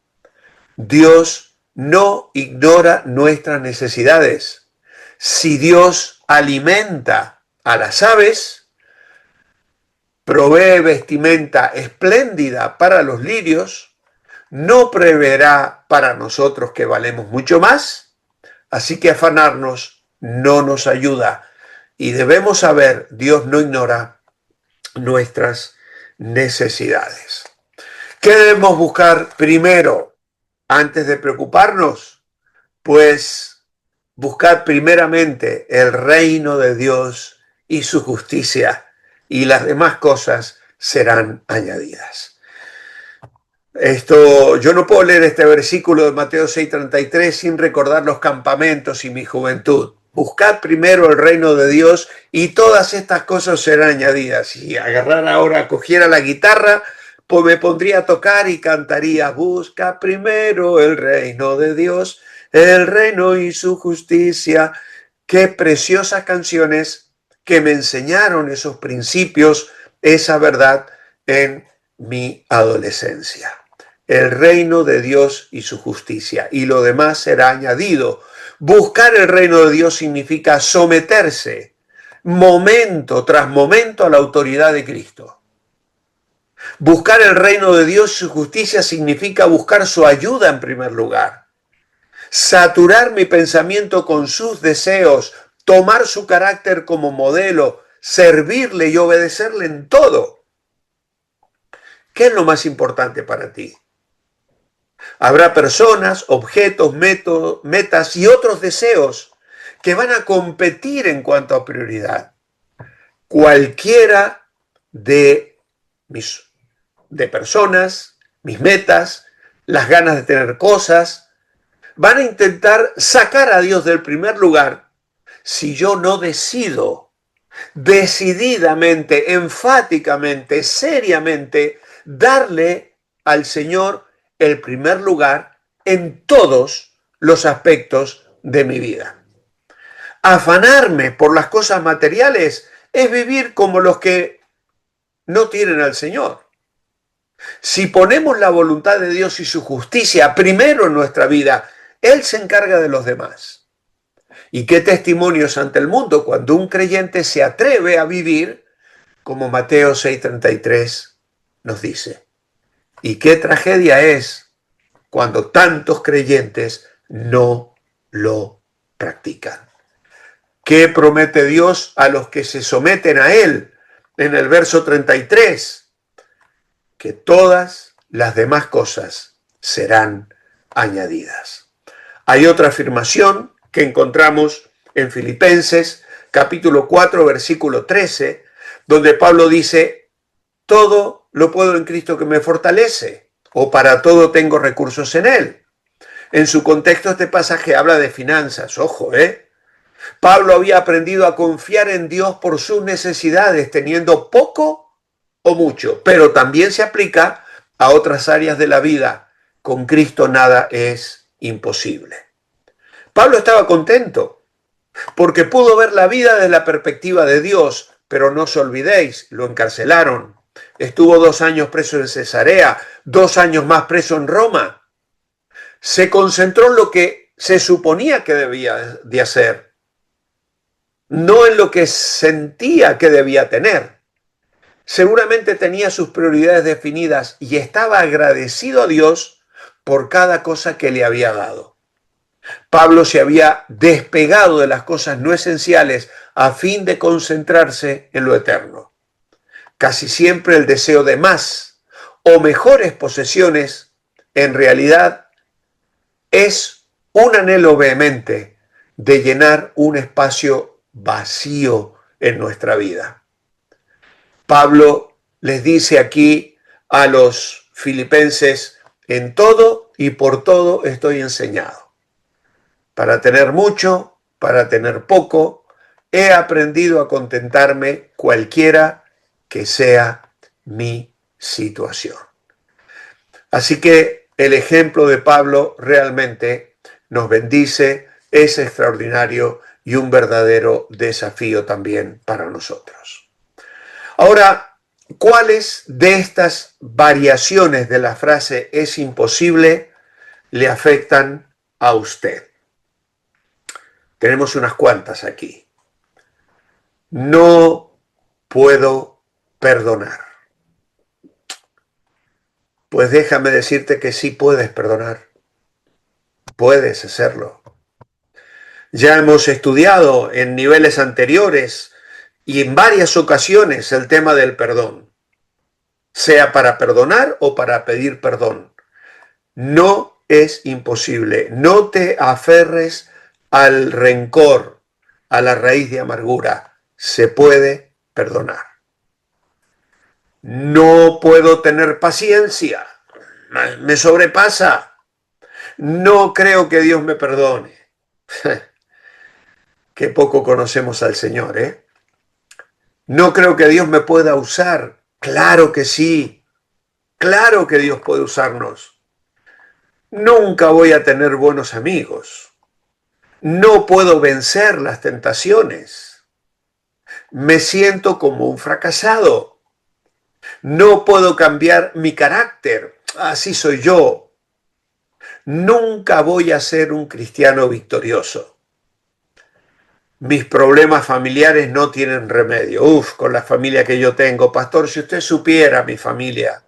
Speaker 1: Dios no ignora nuestras necesidades. Si Dios alimenta a las aves, provee vestimenta espléndida para los lirios, ¿no preverá para nosotros que valemos mucho más? Así que afanarnos no nos ayuda. Y debemos saber, Dios no ignora nuestras necesidades. ¿Qué debemos buscar primero antes de preocuparnos? Pues buscar primeramente el reino de Dios y su justicia, y las demás cosas serán añadidas. Yo no puedo leer este versículo de Mateo 6:33 sin recordar los campamentos y mi juventud. Buscad primero el reino de Dios y todas estas cosas serán añadidas. Si agarrara ahora, cogiera la guitarra, pues me pondría a tocar y cantaría, busca primero el reino de Dios, el reino y su justicia. Qué preciosas canciones que me enseñaron esos principios, esa verdad en mi adolescencia. El reino de Dios y su justicia, y lo demás será añadido. Buscar el reino de Dios significa someterse momento tras momento a la autoridad de Cristo. Buscar el reino de Dios y su justicia significa buscar su ayuda en primer lugar. Saturar mi pensamiento con sus deseos, tomar su carácter como modelo, servirle y obedecerle en todo. ¿Qué es lo más importante para ti? Habrá personas, objetos, metas y otros deseos que van a competir en cuanto a prioridad. Cualquiera de personas, mis metas, las ganas de tener cosas, van a intentar sacar a Dios del primer lugar si yo no decido decididamente, enfáticamente, seriamente, darle al Señor el primer lugar en todos los aspectos de mi vida. Afanarme por las cosas materiales es vivir como los que no tienen al Señor. Si ponemos la voluntad de Dios y su justicia primero en nuestra vida, Él se encarga de los demás. ¿Y qué testimonios ante el mundo cuando un creyente se atreve a vivir como Mateo 6:33 nos dice? ¿Y qué tragedia es cuando tantos creyentes no lo practican? ¿Qué promete Dios a los que se someten a Él? En el verso 33, que todas las demás cosas serán añadidas. Hay otra afirmación que encontramos en Filipenses, capítulo 4, versículo 13, donde Pablo dice, todo lo puedo en Cristo que me fortalece, o para todo tengo recursos en Él. En su contexto este pasaje habla de finanzas, ojo, Pablo había aprendido a confiar en Dios por sus necesidades, teniendo poco o mucho, pero también se aplica a otras áreas de la vida. Con Cristo nada es imposible. Pablo estaba contento porque pudo ver la vida desde la perspectiva de Dios, pero no os olvidéis, lo encarcelaron. Estuvo 2 años preso en Cesarea, 2 años más preso en Roma. Se concentró en lo que se suponía que debía de hacer, no en lo que sentía que debía tener. Seguramente tenía sus prioridades definidas y estaba agradecido a Dios por cada cosa que le había dado. Pablo se había despegado de las cosas no esenciales a fin de concentrarse en lo eterno. Casi siempre el deseo de más o mejores posesiones en realidad es un anhelo vehemente de llenar un espacio vacío en nuestra vida. Pablo les dice aquí a los filipenses, en todo y por todo estoy enseñado. Para tener mucho, para tener poco, he aprendido a contentarme cualquiera que sea mi situación. Así que el ejemplo de Pablo realmente nos bendice, es extraordinario y un verdadero desafío también para nosotros. Ahora, ¿cuáles de estas variaciones de la frase es imposible le afectan a usted? Tenemos unas cuantas aquí. No puedo perdonar. Pues déjame decirte que sí puedes perdonar. Puedes hacerlo. Ya hemos estudiado en niveles anteriores y en varias ocasiones el tema del perdón, sea para perdonar o para pedir perdón. No es imposible. No te aferres al rencor, a la raíz de amargura. Se puede perdonar. No puedo tener paciencia. Me sobrepasa. No creo que Dios me perdone. Qué poco conocemos al Señor, ¿eh? No creo que Dios me pueda usar. Claro que sí. Claro que Dios puede usarnos. Nunca voy a tener buenos amigos. No puedo vencer las tentaciones. Me siento como un fracasado. No puedo cambiar mi carácter. Así soy yo. Nunca voy a ser un cristiano victorioso. Mis problemas familiares no tienen remedio. Con la familia que yo tengo. Pastor, si usted supiera mi familia.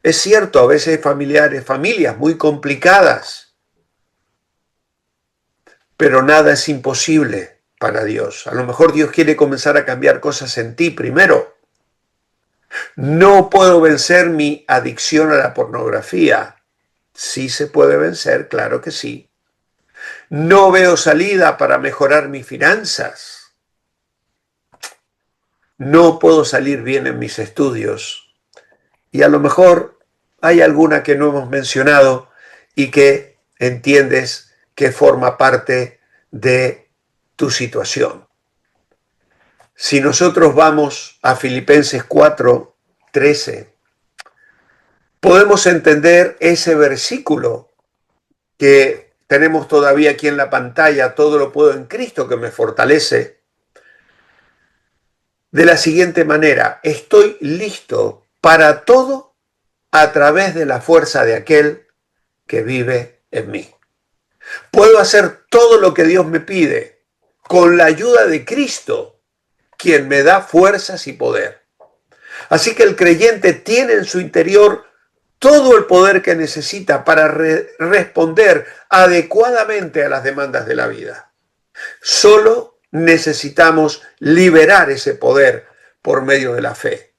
Speaker 1: Es cierto, a veces hay familias muy complicadas. Pero nada es imposible para Dios. A lo mejor Dios quiere comenzar a cambiar cosas en ti primero. No puedo vencer mi adicción a la pornografía. Sí se puede vencer, claro que sí. No veo salida para mejorar mis finanzas. No puedo salir bien en mis estudios. Y a lo mejor hay alguna que no hemos mencionado y que entiendes que forma parte de tu situación. Si nosotros vamos a Filipenses 4:13, podemos entender ese versículo que tenemos todavía aquí en la pantalla, todo lo puedo en Cristo que me fortalece, de la siguiente manera: estoy listo para todo a través de la fuerza de aquel que vive en mí. Puedo hacer todo lo que Dios me pide con la ayuda de Cristo, quien me da fuerzas y poder. Así que el creyente tiene en su interior todo el poder que necesita para responder adecuadamente a las demandas de la vida. Solo necesitamos liberar ese poder por medio de la fe.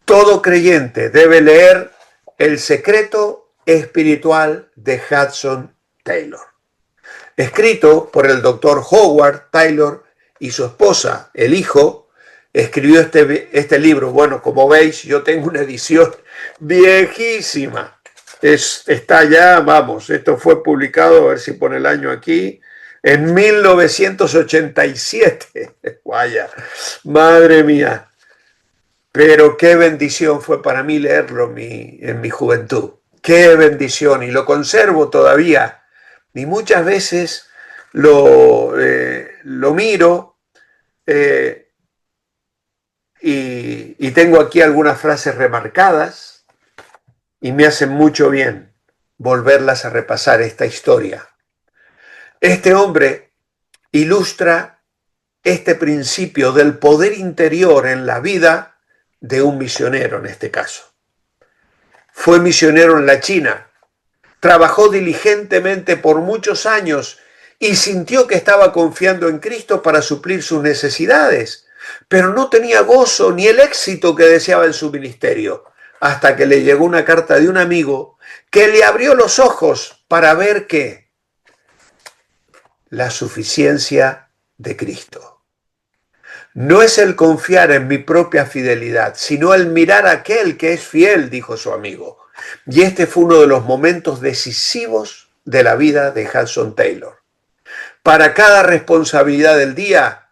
Speaker 1: Todo creyente debe leer El secreto espiritual de Hudson Taylor, escrito por el doctor Howard Taylor y su esposa. El hijo escribió este libro. Bueno, como veis, yo tengo una edición viejísima. Está ya, vamos, esto fue publicado, a ver si pone el año aquí, en 1987. Vaya, madre mía. Pero qué bendición fue para mí leerlo en mi juventud. Qué bendición, y lo conservo todavía. Y muchas veces lo miro y tengo aquí algunas frases remarcadas y me hacen mucho bien volverlas a repasar, esta historia. Este hombre ilustra este principio del poder interior en la vida de un misionero en este caso. Fue misionero en la China, trabajó diligentemente por muchos años y sintió que estaba confiando en Cristo para suplir sus necesidades, pero no tenía gozo ni el éxito que deseaba en su ministerio, hasta que le llegó una carta de un amigo que le abrió los ojos para ver que la suficiencia de Cristo no es el confiar en mi propia fidelidad, sino el mirar a aquel que es fiel, dijo su amigo. Y este fue uno de los momentos decisivos de la vida de Hudson Taylor. Para cada responsabilidad del día,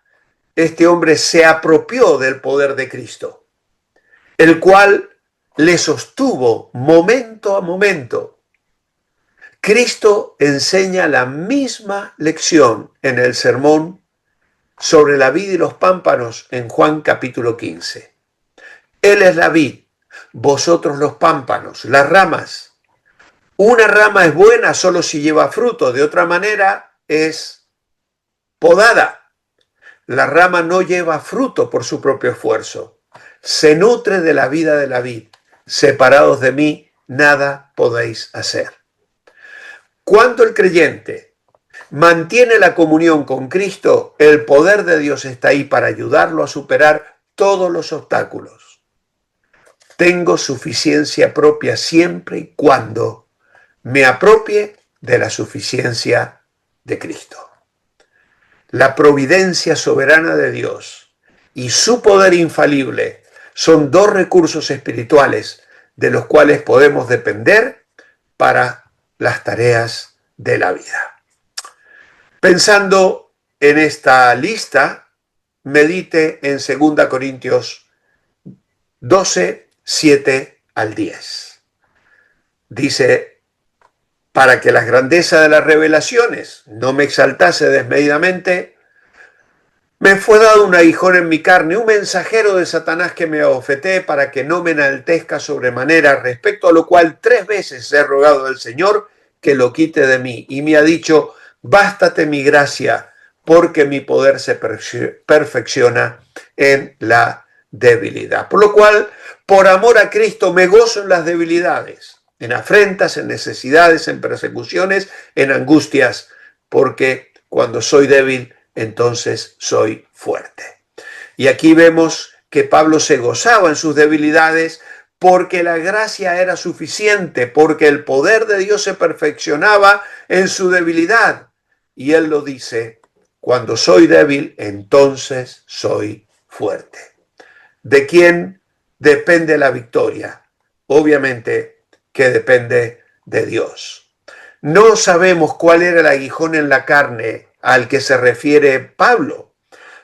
Speaker 1: este hombre se apropió del poder de Cristo, el cual le sostuvo momento a momento. Cristo enseña la misma lección en el sermón sobre la vid y los pámpanos en Juan capítulo 15. Él es la vid, vosotros los pámpanos, las ramas. Una rama es buena solo si lleva fruto, de otra manera es podada. La rama no lleva fruto por su propio esfuerzo. Se nutre de la vida de la vid. Separados de mí, nada podéis hacer. Cuando el creyente mantiene la comunión con Cristo, el poder de Dios está ahí para ayudarlo a superar todos los obstáculos. Tengo suficiencia propia siempre y cuando me apropie de la suficiencia de Cristo. La providencia soberana de Dios y su poder infalible son dos recursos espirituales de los cuales podemos depender para las tareas de la vida. Pensando en esta lista, medite en 2 Corintios 12, 7 al 10. Dice: para que la grandeza de las revelaciones no me exaltase desmedidamente, me fue dado un aguijón en mi carne, un mensajero de Satanás que me abofeté para que no me enaltezca sobremanera, respecto a lo cual 3 veces he rogado al Señor que lo quite de mí, y me ha dicho: bástate mi gracia, porque mi poder se perfecciona en la debilidad. Por lo cual, por amor a Cristo, me gozo en las debilidades, en afrentas, en necesidades, en persecuciones, en angustias, porque cuando soy débil, entonces soy fuerte. Y aquí vemos que Pablo se gozaba en sus debilidades porque la gracia era suficiente, porque el poder de Dios se perfeccionaba en su debilidad. Y Él lo dice, cuando soy débil, entonces soy fuerte. ¿De quién depende la victoria? Obviamente que depende de Dios. No sabemos cuál era el aguijón en la carne al que se refiere Pablo.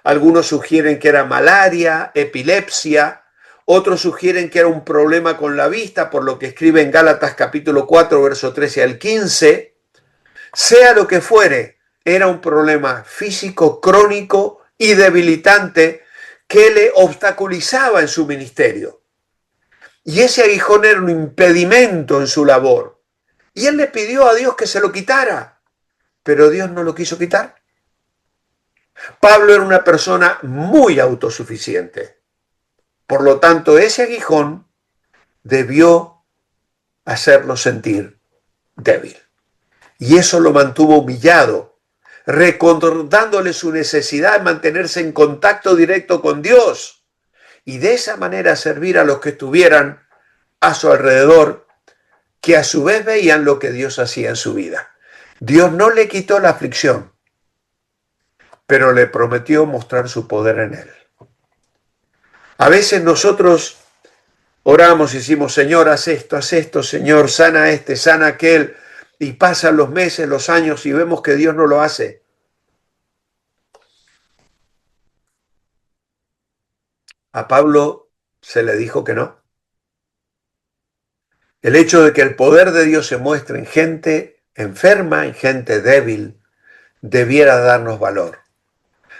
Speaker 1: Algunos sugieren que era malaria, epilepsia, otros sugieren que era un problema con la vista, por lo que escribe en Gálatas capítulo 4, verso 13 al 15. Sea lo que fuere, era un problema físico, crónico y debilitante que le obstaculizaba en su ministerio. Y ese aguijón era un impedimento en su labor. Y él le pidió a Dios que se lo quitara, pero Dios no lo quiso quitar. Pablo era una persona muy autosuficiente. Por lo tanto, ese aguijón debió hacerlo sentir débil. Y eso lo mantuvo humillado, recordándole su necesidad de mantenerse en contacto directo con Dios y de esa manera servir a los que estuvieran a su alrededor, que a su vez veían lo que Dios hacía en su vida. Dios no le quitó la aflicción, pero le prometió mostrar su poder en él. A veces nosotros oramos y decimos, Señor, haz esto, Señor, sana a este, sana a aquel, y pasan los meses, los años y vemos que Dios no lo hace. A Pablo se le dijo que no. El hecho de que el poder de Dios se muestre en gente enferma, en gente débil, debiera darnos valor.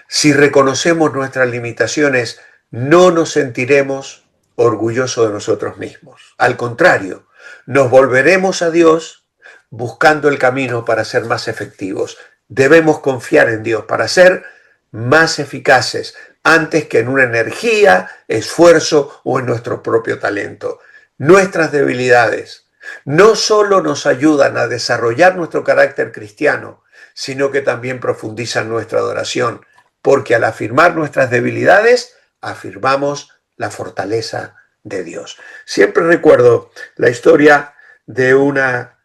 Speaker 1: Si reconocemos nuestras limitaciones, no nos sentiremos orgullosos de nosotros mismos. Al contrario, nos volveremos a Dios buscando el camino para ser más efectivos. Debemos confiar en Dios para ser más eficaces antes que en una energía, esfuerzo o en nuestro propio talento. Nuestras debilidades no solo nos ayudan a desarrollar nuestro carácter cristiano, sino que también profundizan nuestra adoración, porque al afirmar nuestras debilidades, afirmamos la fortaleza de Dios. Siempre recuerdo la historia de una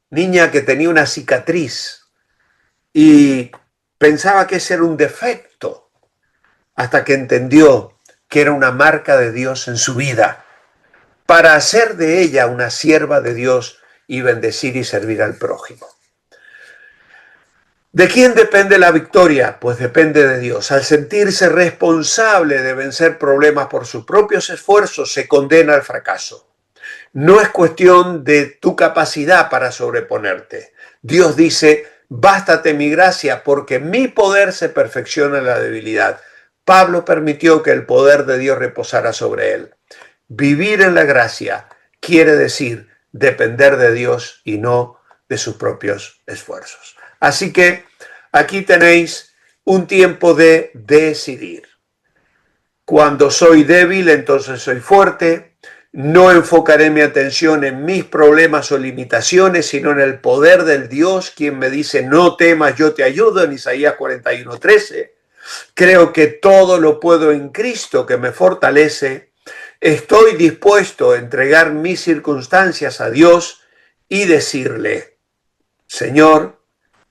Speaker 1: niña que tenía una cicatriz y pensaba que ese era un defecto, hasta que entendió que era una marca de Dios en su vida, para hacer de ella una sierva de Dios y bendecir y servir al prójimo. ¿De quién depende la victoria? Pues depende de Dios. Al sentirse responsable de vencer problemas por sus propios esfuerzos, se condena al fracaso. No es cuestión de tu capacidad para sobreponerte. Dios dice, bástate mi gracia, porque mi poder se perfecciona en la debilidad. Pablo permitió que el poder de Dios reposara sobre él. Vivir en la gracia quiere decir depender de Dios y no de sus propios esfuerzos. Así que aquí tenéis un tiempo de decidir. Cuando soy débil, entonces soy fuerte. No enfocaré mi atención en mis problemas o limitaciones, sino en el poder del Dios, quien me dice, no temas, yo te ayudo, en Isaías 41:13. Creo que todo lo puedo en Cristo que me fortalece. Estoy dispuesto a entregar mis circunstancias a Dios y decirle, Señor,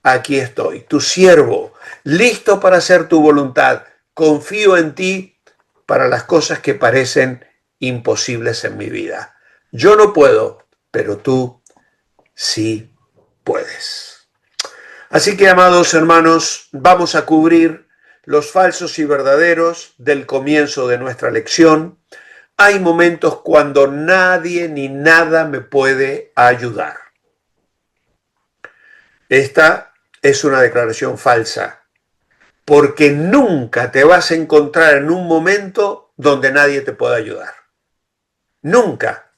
Speaker 1: aquí estoy, tu siervo, listo para hacer tu voluntad. Confío en ti para las cosas que parecen imposibles en mi vida. Yo no puedo, pero tú sí puedes. Así que, amados hermanos, vamos a cubrir los falsos y verdaderos del comienzo de nuestra lección. Hay momentos cuando nadie ni nada me puede ayudar. Esta es una declaración falsa, porque nunca te vas a encontrar en un momento donde nadie te pueda ayudar. Nunca.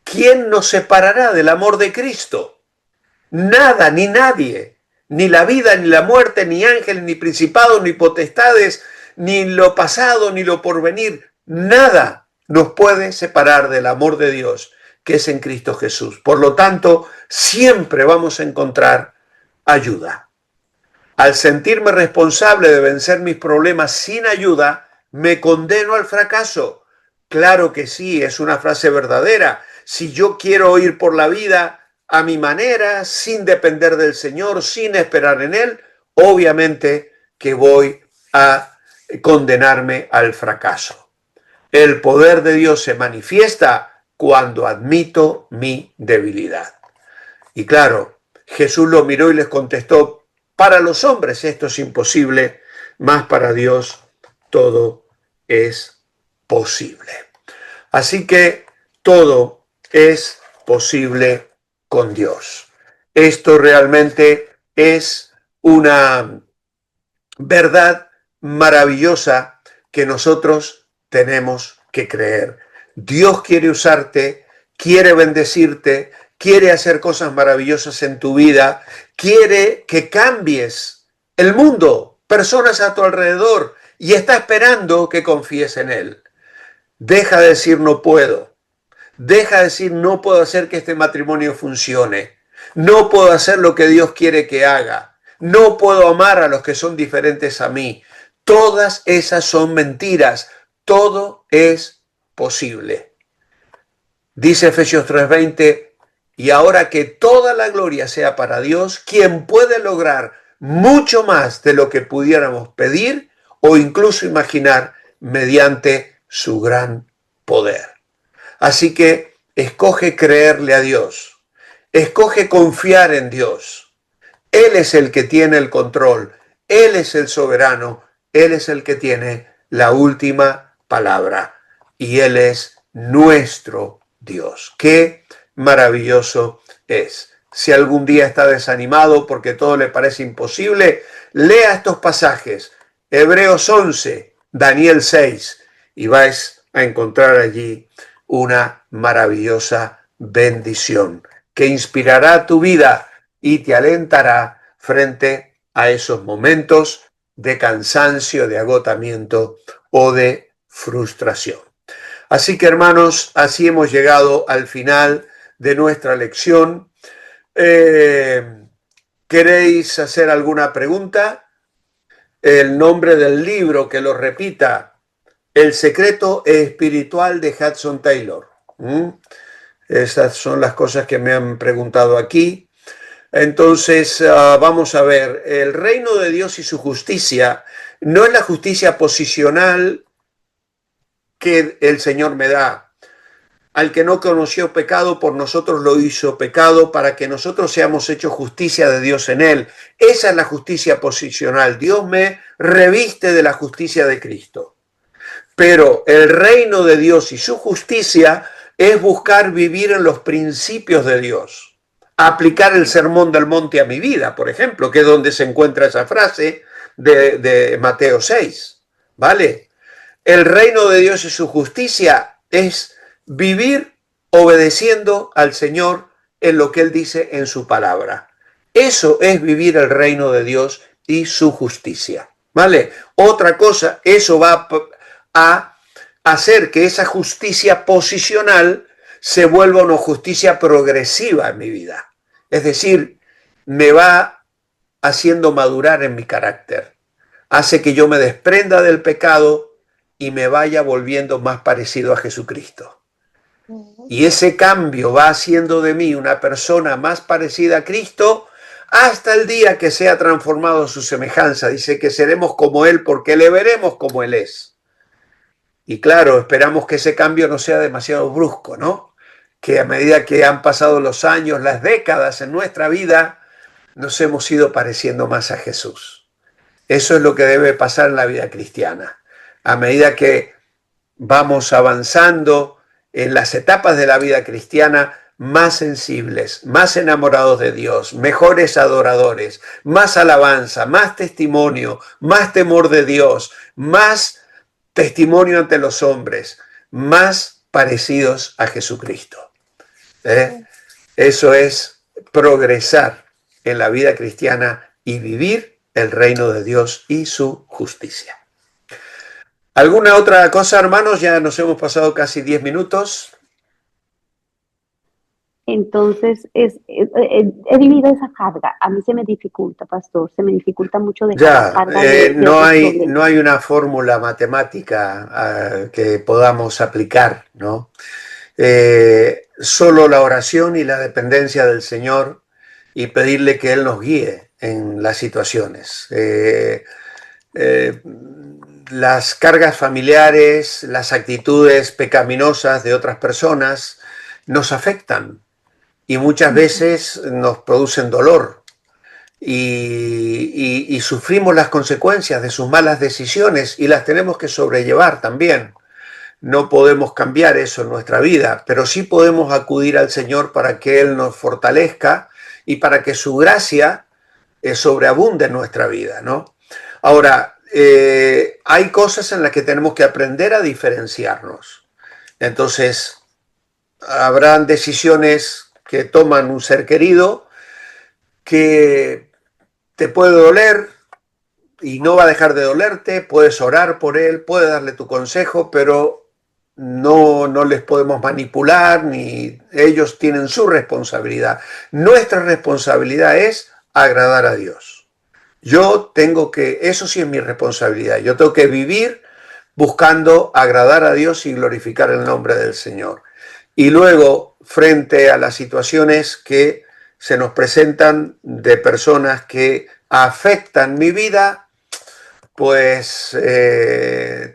Speaker 1: ¿Quién nos separará del amor de Cristo? Nada ni nadie. Ni la vida, ni la muerte, ni ángeles, ni principados, ni potestades, ni lo pasado, ni lo porvenir. Nada nos puede separar del amor de Dios, que es en Cristo Jesús. Por lo tanto, siempre vamos a encontrar ayuda. Al sentirme responsable de vencer mis problemas sin ayuda, me condeno al fracaso, Claro que sí, es una frase verdadera. Si yo quiero ir por la vida a mi manera, sin depender del Señor, sin esperar en Él, obviamente que voy a condenarme al fracaso. El poder de Dios se manifiesta cuando admito mi debilidad. Y claro, Jesús lo miró y les contestó, para los hombres esto es imposible, mas para Dios todo es posible. Así que todo es posible con Dios. Esto realmente es una verdad maravillosa que nosotros tenemos que creer. Dios quiere usarte, quiere bendecirte, quiere hacer cosas maravillosas en tu vida, quiere que cambies el mundo, personas a tu alrededor, y está esperando que confíes en Él. Deja de decir no puedo. Deja de decir no puedo hacer que este matrimonio funcione. No puedo hacer lo que Dios quiere que haga. No puedo amar a los que son diferentes a mí. Todas esas son mentiras. Todo es posible. Dice Efesios 3:20, y ahora que toda la gloria sea para Dios, quien puede lograr mucho más de lo que pudiéramos pedir o incluso imaginar mediante su gran poder. Así que escoge creerle a Dios, escoge confiar en Dios. Él es el que tiene el control, Él es el soberano, Él es el que tiene la última palabra y Él es nuestro Dios. Qué maravilloso es. Si algún día está desanimado porque todo le parece imposible, lea estos pasajes, Hebreos 11, Daniel 6, y vais a encontrar allí una maravillosa bendición que inspirará tu vida y te alentará frente a esos momentos de cansancio, de agotamiento o de frustración. Así que hermanos, así hemos llegado al final de nuestra lección. ¿Queréis hacer alguna pregunta? El nombre del libro, que lo repita, El secreto espiritual de Hudson Taylor. Esas son las cosas que me han preguntado aquí. Entonces, vamos a ver, el reino de Dios y su justicia no es la justicia posicional que el Señor me da. Al que no conoció pecado, por nosotros lo hizo pecado para que nosotros seamos hechos justicia de Dios en él. Esa es la justicia posicional. Dios me reviste de la justicia de Cristo. Pero el reino de Dios y su justicia es buscar vivir en los principios de Dios. Aplicar el sermón del monte a mi vida, por ejemplo, que es donde se encuentra esa frase de Mateo 6. ¿Vale? El reino de Dios y su justicia es vivir obedeciendo al Señor en lo que Él dice en su palabra. Eso es vivir el reino de Dios y su justicia. ¿Vale? Otra cosa, eso va a hacer que esa justicia posicional se vuelva una justicia progresiva en mi vida. Es decir, me va haciendo madurar en mi carácter. Hace que yo me desprenda del pecado y me vaya volviendo más parecido a Jesucristo. Y ese cambio va haciendo de mí una persona más parecida a Cristo hasta el día que sea transformado a su semejanza. Dice que seremos como Él porque le veremos como Él es. Y claro, esperamos que ese cambio no sea demasiado brusco, ¿no? Que a medida que han pasado los años, las décadas en nuestra vida, nos hemos ido pareciendo más a Jesús. Eso es lo que debe pasar en la vida cristiana. A medida que vamos avanzando en las etapas de la vida cristiana, más sensibles, más enamorados de Dios, mejores adoradores, más alabanza, más testimonio, más temor de Dios, más testimonio ante los hombres, más parecidos a Jesucristo. Eso es progresar en la vida cristiana y vivir el reino de Dios y su justicia. ¿Alguna otra cosa, hermanos? Ya nos hemos pasado casi 10 minutos.
Speaker 2: Entonces, he vivido esa carga. A mí se me dificulta, pastor, se me dificulta mucho dejar la
Speaker 1: Ya,
Speaker 2: carga de
Speaker 1: no
Speaker 2: otros
Speaker 1: hay,
Speaker 2: problemas.
Speaker 1: no hay una fórmula matemática que podamos aplicar, ¿no? Solo la oración y la dependencia del Señor y pedirle que Él nos guíe en las situaciones. Eh, las cargas familiares, las actitudes pecaminosas de otras personas nos afectan y muchas
Speaker 2: Ujú,
Speaker 1: veces nos producen dolor y sufrimos las consecuencias de sus malas decisiones y las tenemos que sobrellevar también. No podemos cambiar eso en nuestra vida, pero sí podemos acudir al Señor para que Él nos fortalezca y para que su gracia sobreabunde en nuestra vida, ¿no? Ahora, hay cosas en las que tenemos que aprender a diferenciarnos. Entonces, habrán decisiones que toman un ser querido que te puede doler y no va a dejar de dolerte, puedes orar por él, puedes darle tu consejo, pero no les podemos manipular, ni ellos tienen su responsabilidad. Nuestra responsabilidad es agradar a Dios. Yo tengo que, eso sí es mi responsabilidad, yo tengo que vivir buscando agradar a Dios y glorificar el nombre del Señor. Y luego, frente a las situaciones que se nos presentan de personas que afectan mi vida, pues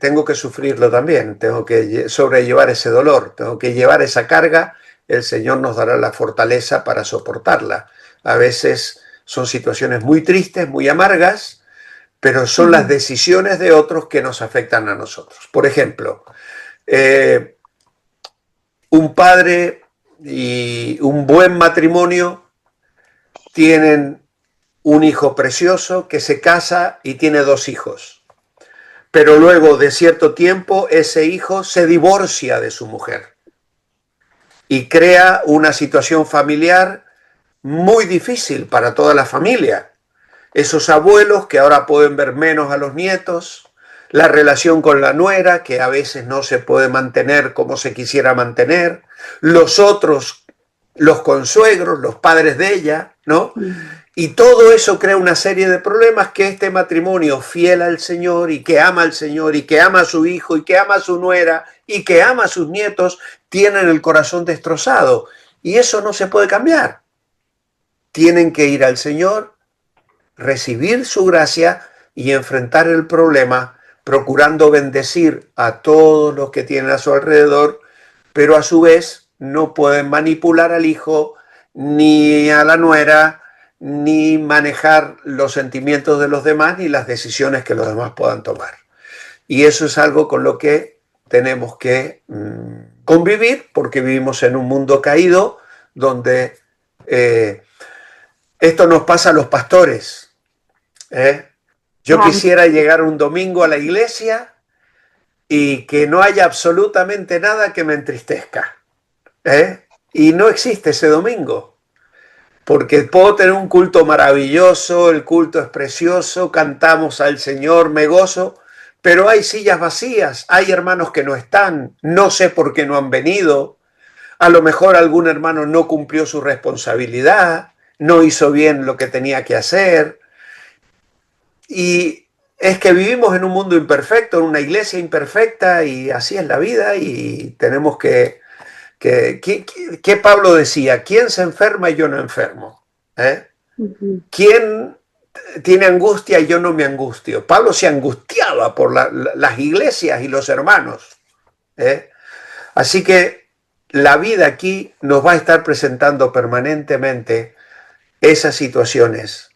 Speaker 1: tengo que sufrirlo también, tengo que sobrellevar ese dolor, tengo que llevar esa carga, el Señor nos dará la fortaleza para soportarla. A veces son situaciones muy tristes, muy amargas, pero son las
Speaker 2: ujú.
Speaker 1: decisiones de otros que nos afectan a nosotros. Por ejemplo, eh, un padre y un buen matrimonio tienen un hijo precioso que se casa y tiene dos hijos. Pero luego de cierto tiempo ese hijo se divorcia de su mujer y crea una situación familiar muy difícil para toda la familia. Esos abuelos que ahora pueden ver menos a los nietos, la relación con la nuera que a veces no se puede mantener como se quisiera mantener, los otros, los consuegros, los padres de ella, ¿no?
Speaker 2: Sí.
Speaker 1: Y todo eso crea una serie de problemas que este matrimonio fiel al Señor y que ama al Señor y que ama a su hijo y que ama a su nuera y que ama a sus nietos tienen el corazón destrozado. Y eso no se puede cambiar. Tienen que ir al Señor, recibir su gracia y enfrentar el problema procurando bendecir a todos los que tienen a su alrededor, pero a su vez no pueden manipular al hijo ni a la nuera, ni manejar los sentimientos de los demás, ni las decisiones que los demás puedan tomar. Y eso es algo con lo que tenemos que convivir, porque vivimos en un mundo caído donde esto nos pasa a los pastores. Yo
Speaker 2: Ah,
Speaker 1: quisiera llegar un domingo a la iglesia y que no haya absolutamente nada que me entristezca. Y no existe ese domingo. Porque puedo tener un culto maravilloso, el culto es precioso, cantamos al Señor, me gozo, pero hay sillas vacías, hay hermanos que no están, no sé por qué no han venido, a lo mejor algún hermano no cumplió su responsabilidad, no hizo bien lo que tenía que hacer, y es que vivimos en un mundo imperfecto, en una iglesia imperfecta, y así es la vida, y tenemos que Pablo decía, ¿quién se enferma y yo no enfermo? ¿Eh?
Speaker 2: ujú.
Speaker 1: ¿Quién tiene angustia y yo no me angustio? Pablo se angustiaba por las iglesias y los hermanos. ¿Eh? Así que la vida aquí nos va a estar presentando permanentemente esas situaciones,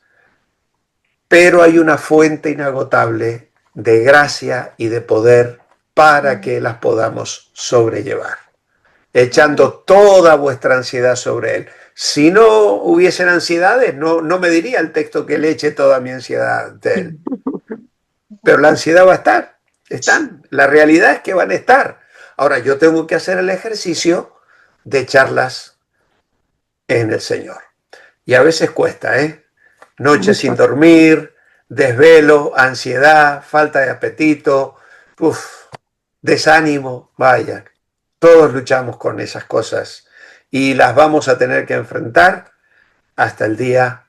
Speaker 1: pero hay una fuente inagotable de gracia y de poder para que las podamos sobrellevar, echando toda vuestra ansiedad sobre Él. Si no hubiesen ansiedades, no me diría el texto que le eche toda mi ansiedad ante Él. Pero la ansiedad va a estar, están. La realidad es que van a estar. Ahora, yo tengo que hacer el ejercicio de echarlas en el Señor. Y a veces cuesta, ¿eh? Noches sin
Speaker 2: Mucho.
Speaker 1: dormir, desvelo, ansiedad, falta de apetito, uf, desánimo, vaya. Todos luchamos con esas cosas y las vamos a tener que enfrentar hasta el día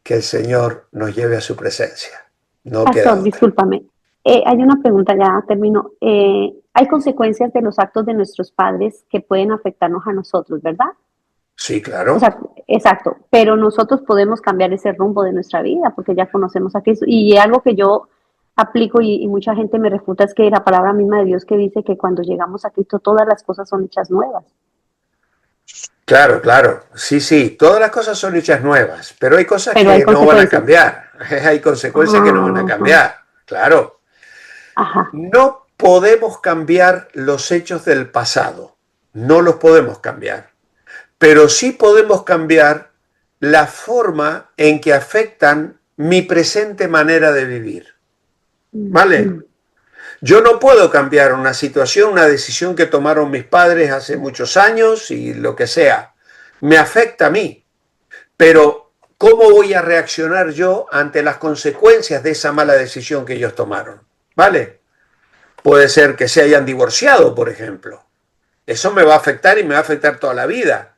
Speaker 1: que el Señor nos lleve a su presencia. No queda
Speaker 2: Pastor,
Speaker 1: otra.
Speaker 2: discúlpame. Hay una pregunta, ya termino. Hay consecuencias de los actos de nuestros padres que pueden afectarnos a nosotros, ¿verdad?
Speaker 1: Sí,
Speaker 2: O
Speaker 1: claro.
Speaker 2: sea, exacto, pero nosotros podemos cambiar ese rumbo de nuestra vida porque ya conocemos a Cristo. Y algo que yo aplico y mucha gente me refuta es que la palabra misma de Dios que dice que cuando llegamos a Cristo todas las cosas son hechas nuevas.
Speaker 1: Claro, claro. Sí, sí. Todas las cosas son hechas nuevas, pero hay cosas
Speaker 2: Pero hay
Speaker 1: que no van a
Speaker 2: consecuencias.
Speaker 1: cambiar. Hay consecuencias que no van a
Speaker 2: Ajá,
Speaker 1: cambiar. Claro.
Speaker 2: ajá.
Speaker 1: No podemos cambiar los hechos del pasado. No los podemos cambiar. Pero sí podemos cambiar la forma en que afectan mi presente manera de vivir. ¿Vale? Yo no puedo cambiar una situación, una decisión que tomaron mis padres hace muchos años y lo que sea. Me afecta a mí. Pero ¿cómo voy a reaccionar yo ante las consecuencias de esa mala decisión que ellos tomaron? ¿Vale? Puede ser que se hayan divorciado, por ejemplo. Eso me va a afectar y me va a afectar toda la vida.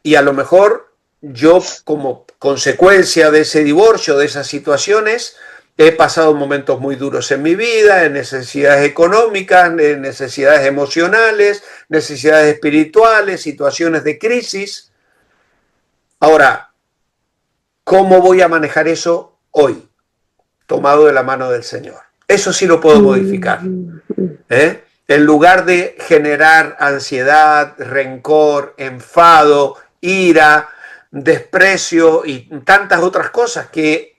Speaker 1: Y a lo mejor yo, como consecuencia de ese divorcio, de esas situaciones, he pasado momentos muy duros en mi vida, en necesidades económicas, en necesidades emocionales, necesidades espirituales, situaciones de crisis. Ahora, ¿cómo voy a manejar eso hoy? Tomado de la mano del Señor. Eso sí lo puedo modificar. En lugar de generar ansiedad, rencor, enfado, ira, desprecio y tantas otras cosas que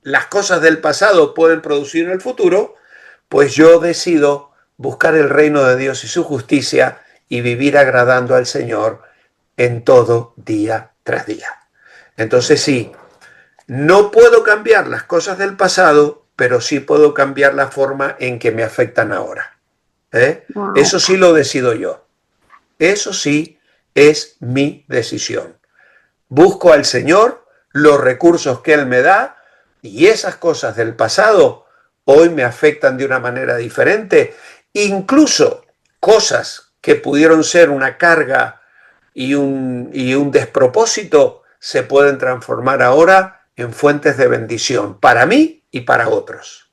Speaker 1: las cosas del pasado pueden producir en el futuro, pues yo decido buscar el reino de Dios y su justicia y vivir agradando al Señor en todo día tras día. Entonces sí, no puedo cambiar las cosas del pasado, pero sí puedo cambiar la forma en que me afectan ahora.
Speaker 2: Wow.
Speaker 1: Eso sí lo decido yo. Eso sí es mi decisión. Busco al Señor, los recursos que Él me da, y esas cosas del pasado hoy me afectan de una manera diferente. Incluso cosas que pudieron ser una carga y un despropósito se pueden transformar ahora en fuentes de bendición para mí y para otros.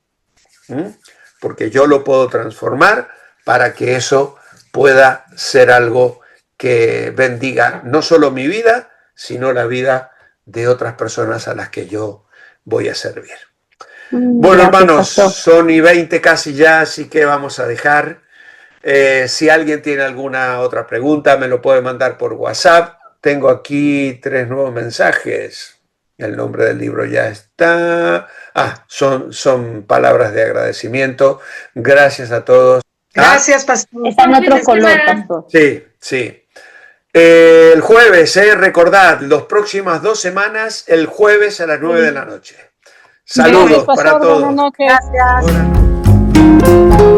Speaker 1: Porque yo lo puedo transformar para que eso pueda ser algo que bendiga no solo mi vida, sino la vida de otras personas a las que yo voy a servir. Bueno,
Speaker 2: Gracias,
Speaker 1: hermanos,
Speaker 2: pastor.
Speaker 1: son y 20 casi ya, así que vamos a dejar. Si alguien tiene alguna otra pregunta, me lo puede mandar por WhatsApp. Tengo aquí 3 nuevos mensajes. El nombre del libro ya está. Son palabras de agradecimiento. Gracias a todos.
Speaker 3: Gracias, pastor.
Speaker 2: Está en otro color, pastor.
Speaker 1: Sí, sí. El jueves, recordad, las próximas 2 semanas, el jueves a las 9 de la noche. Saludos
Speaker 3: Gracias,
Speaker 1: para
Speaker 3: pastor.
Speaker 1: todos.
Speaker 3: Buenas noches. Gracias.
Speaker 1: Buenas noches.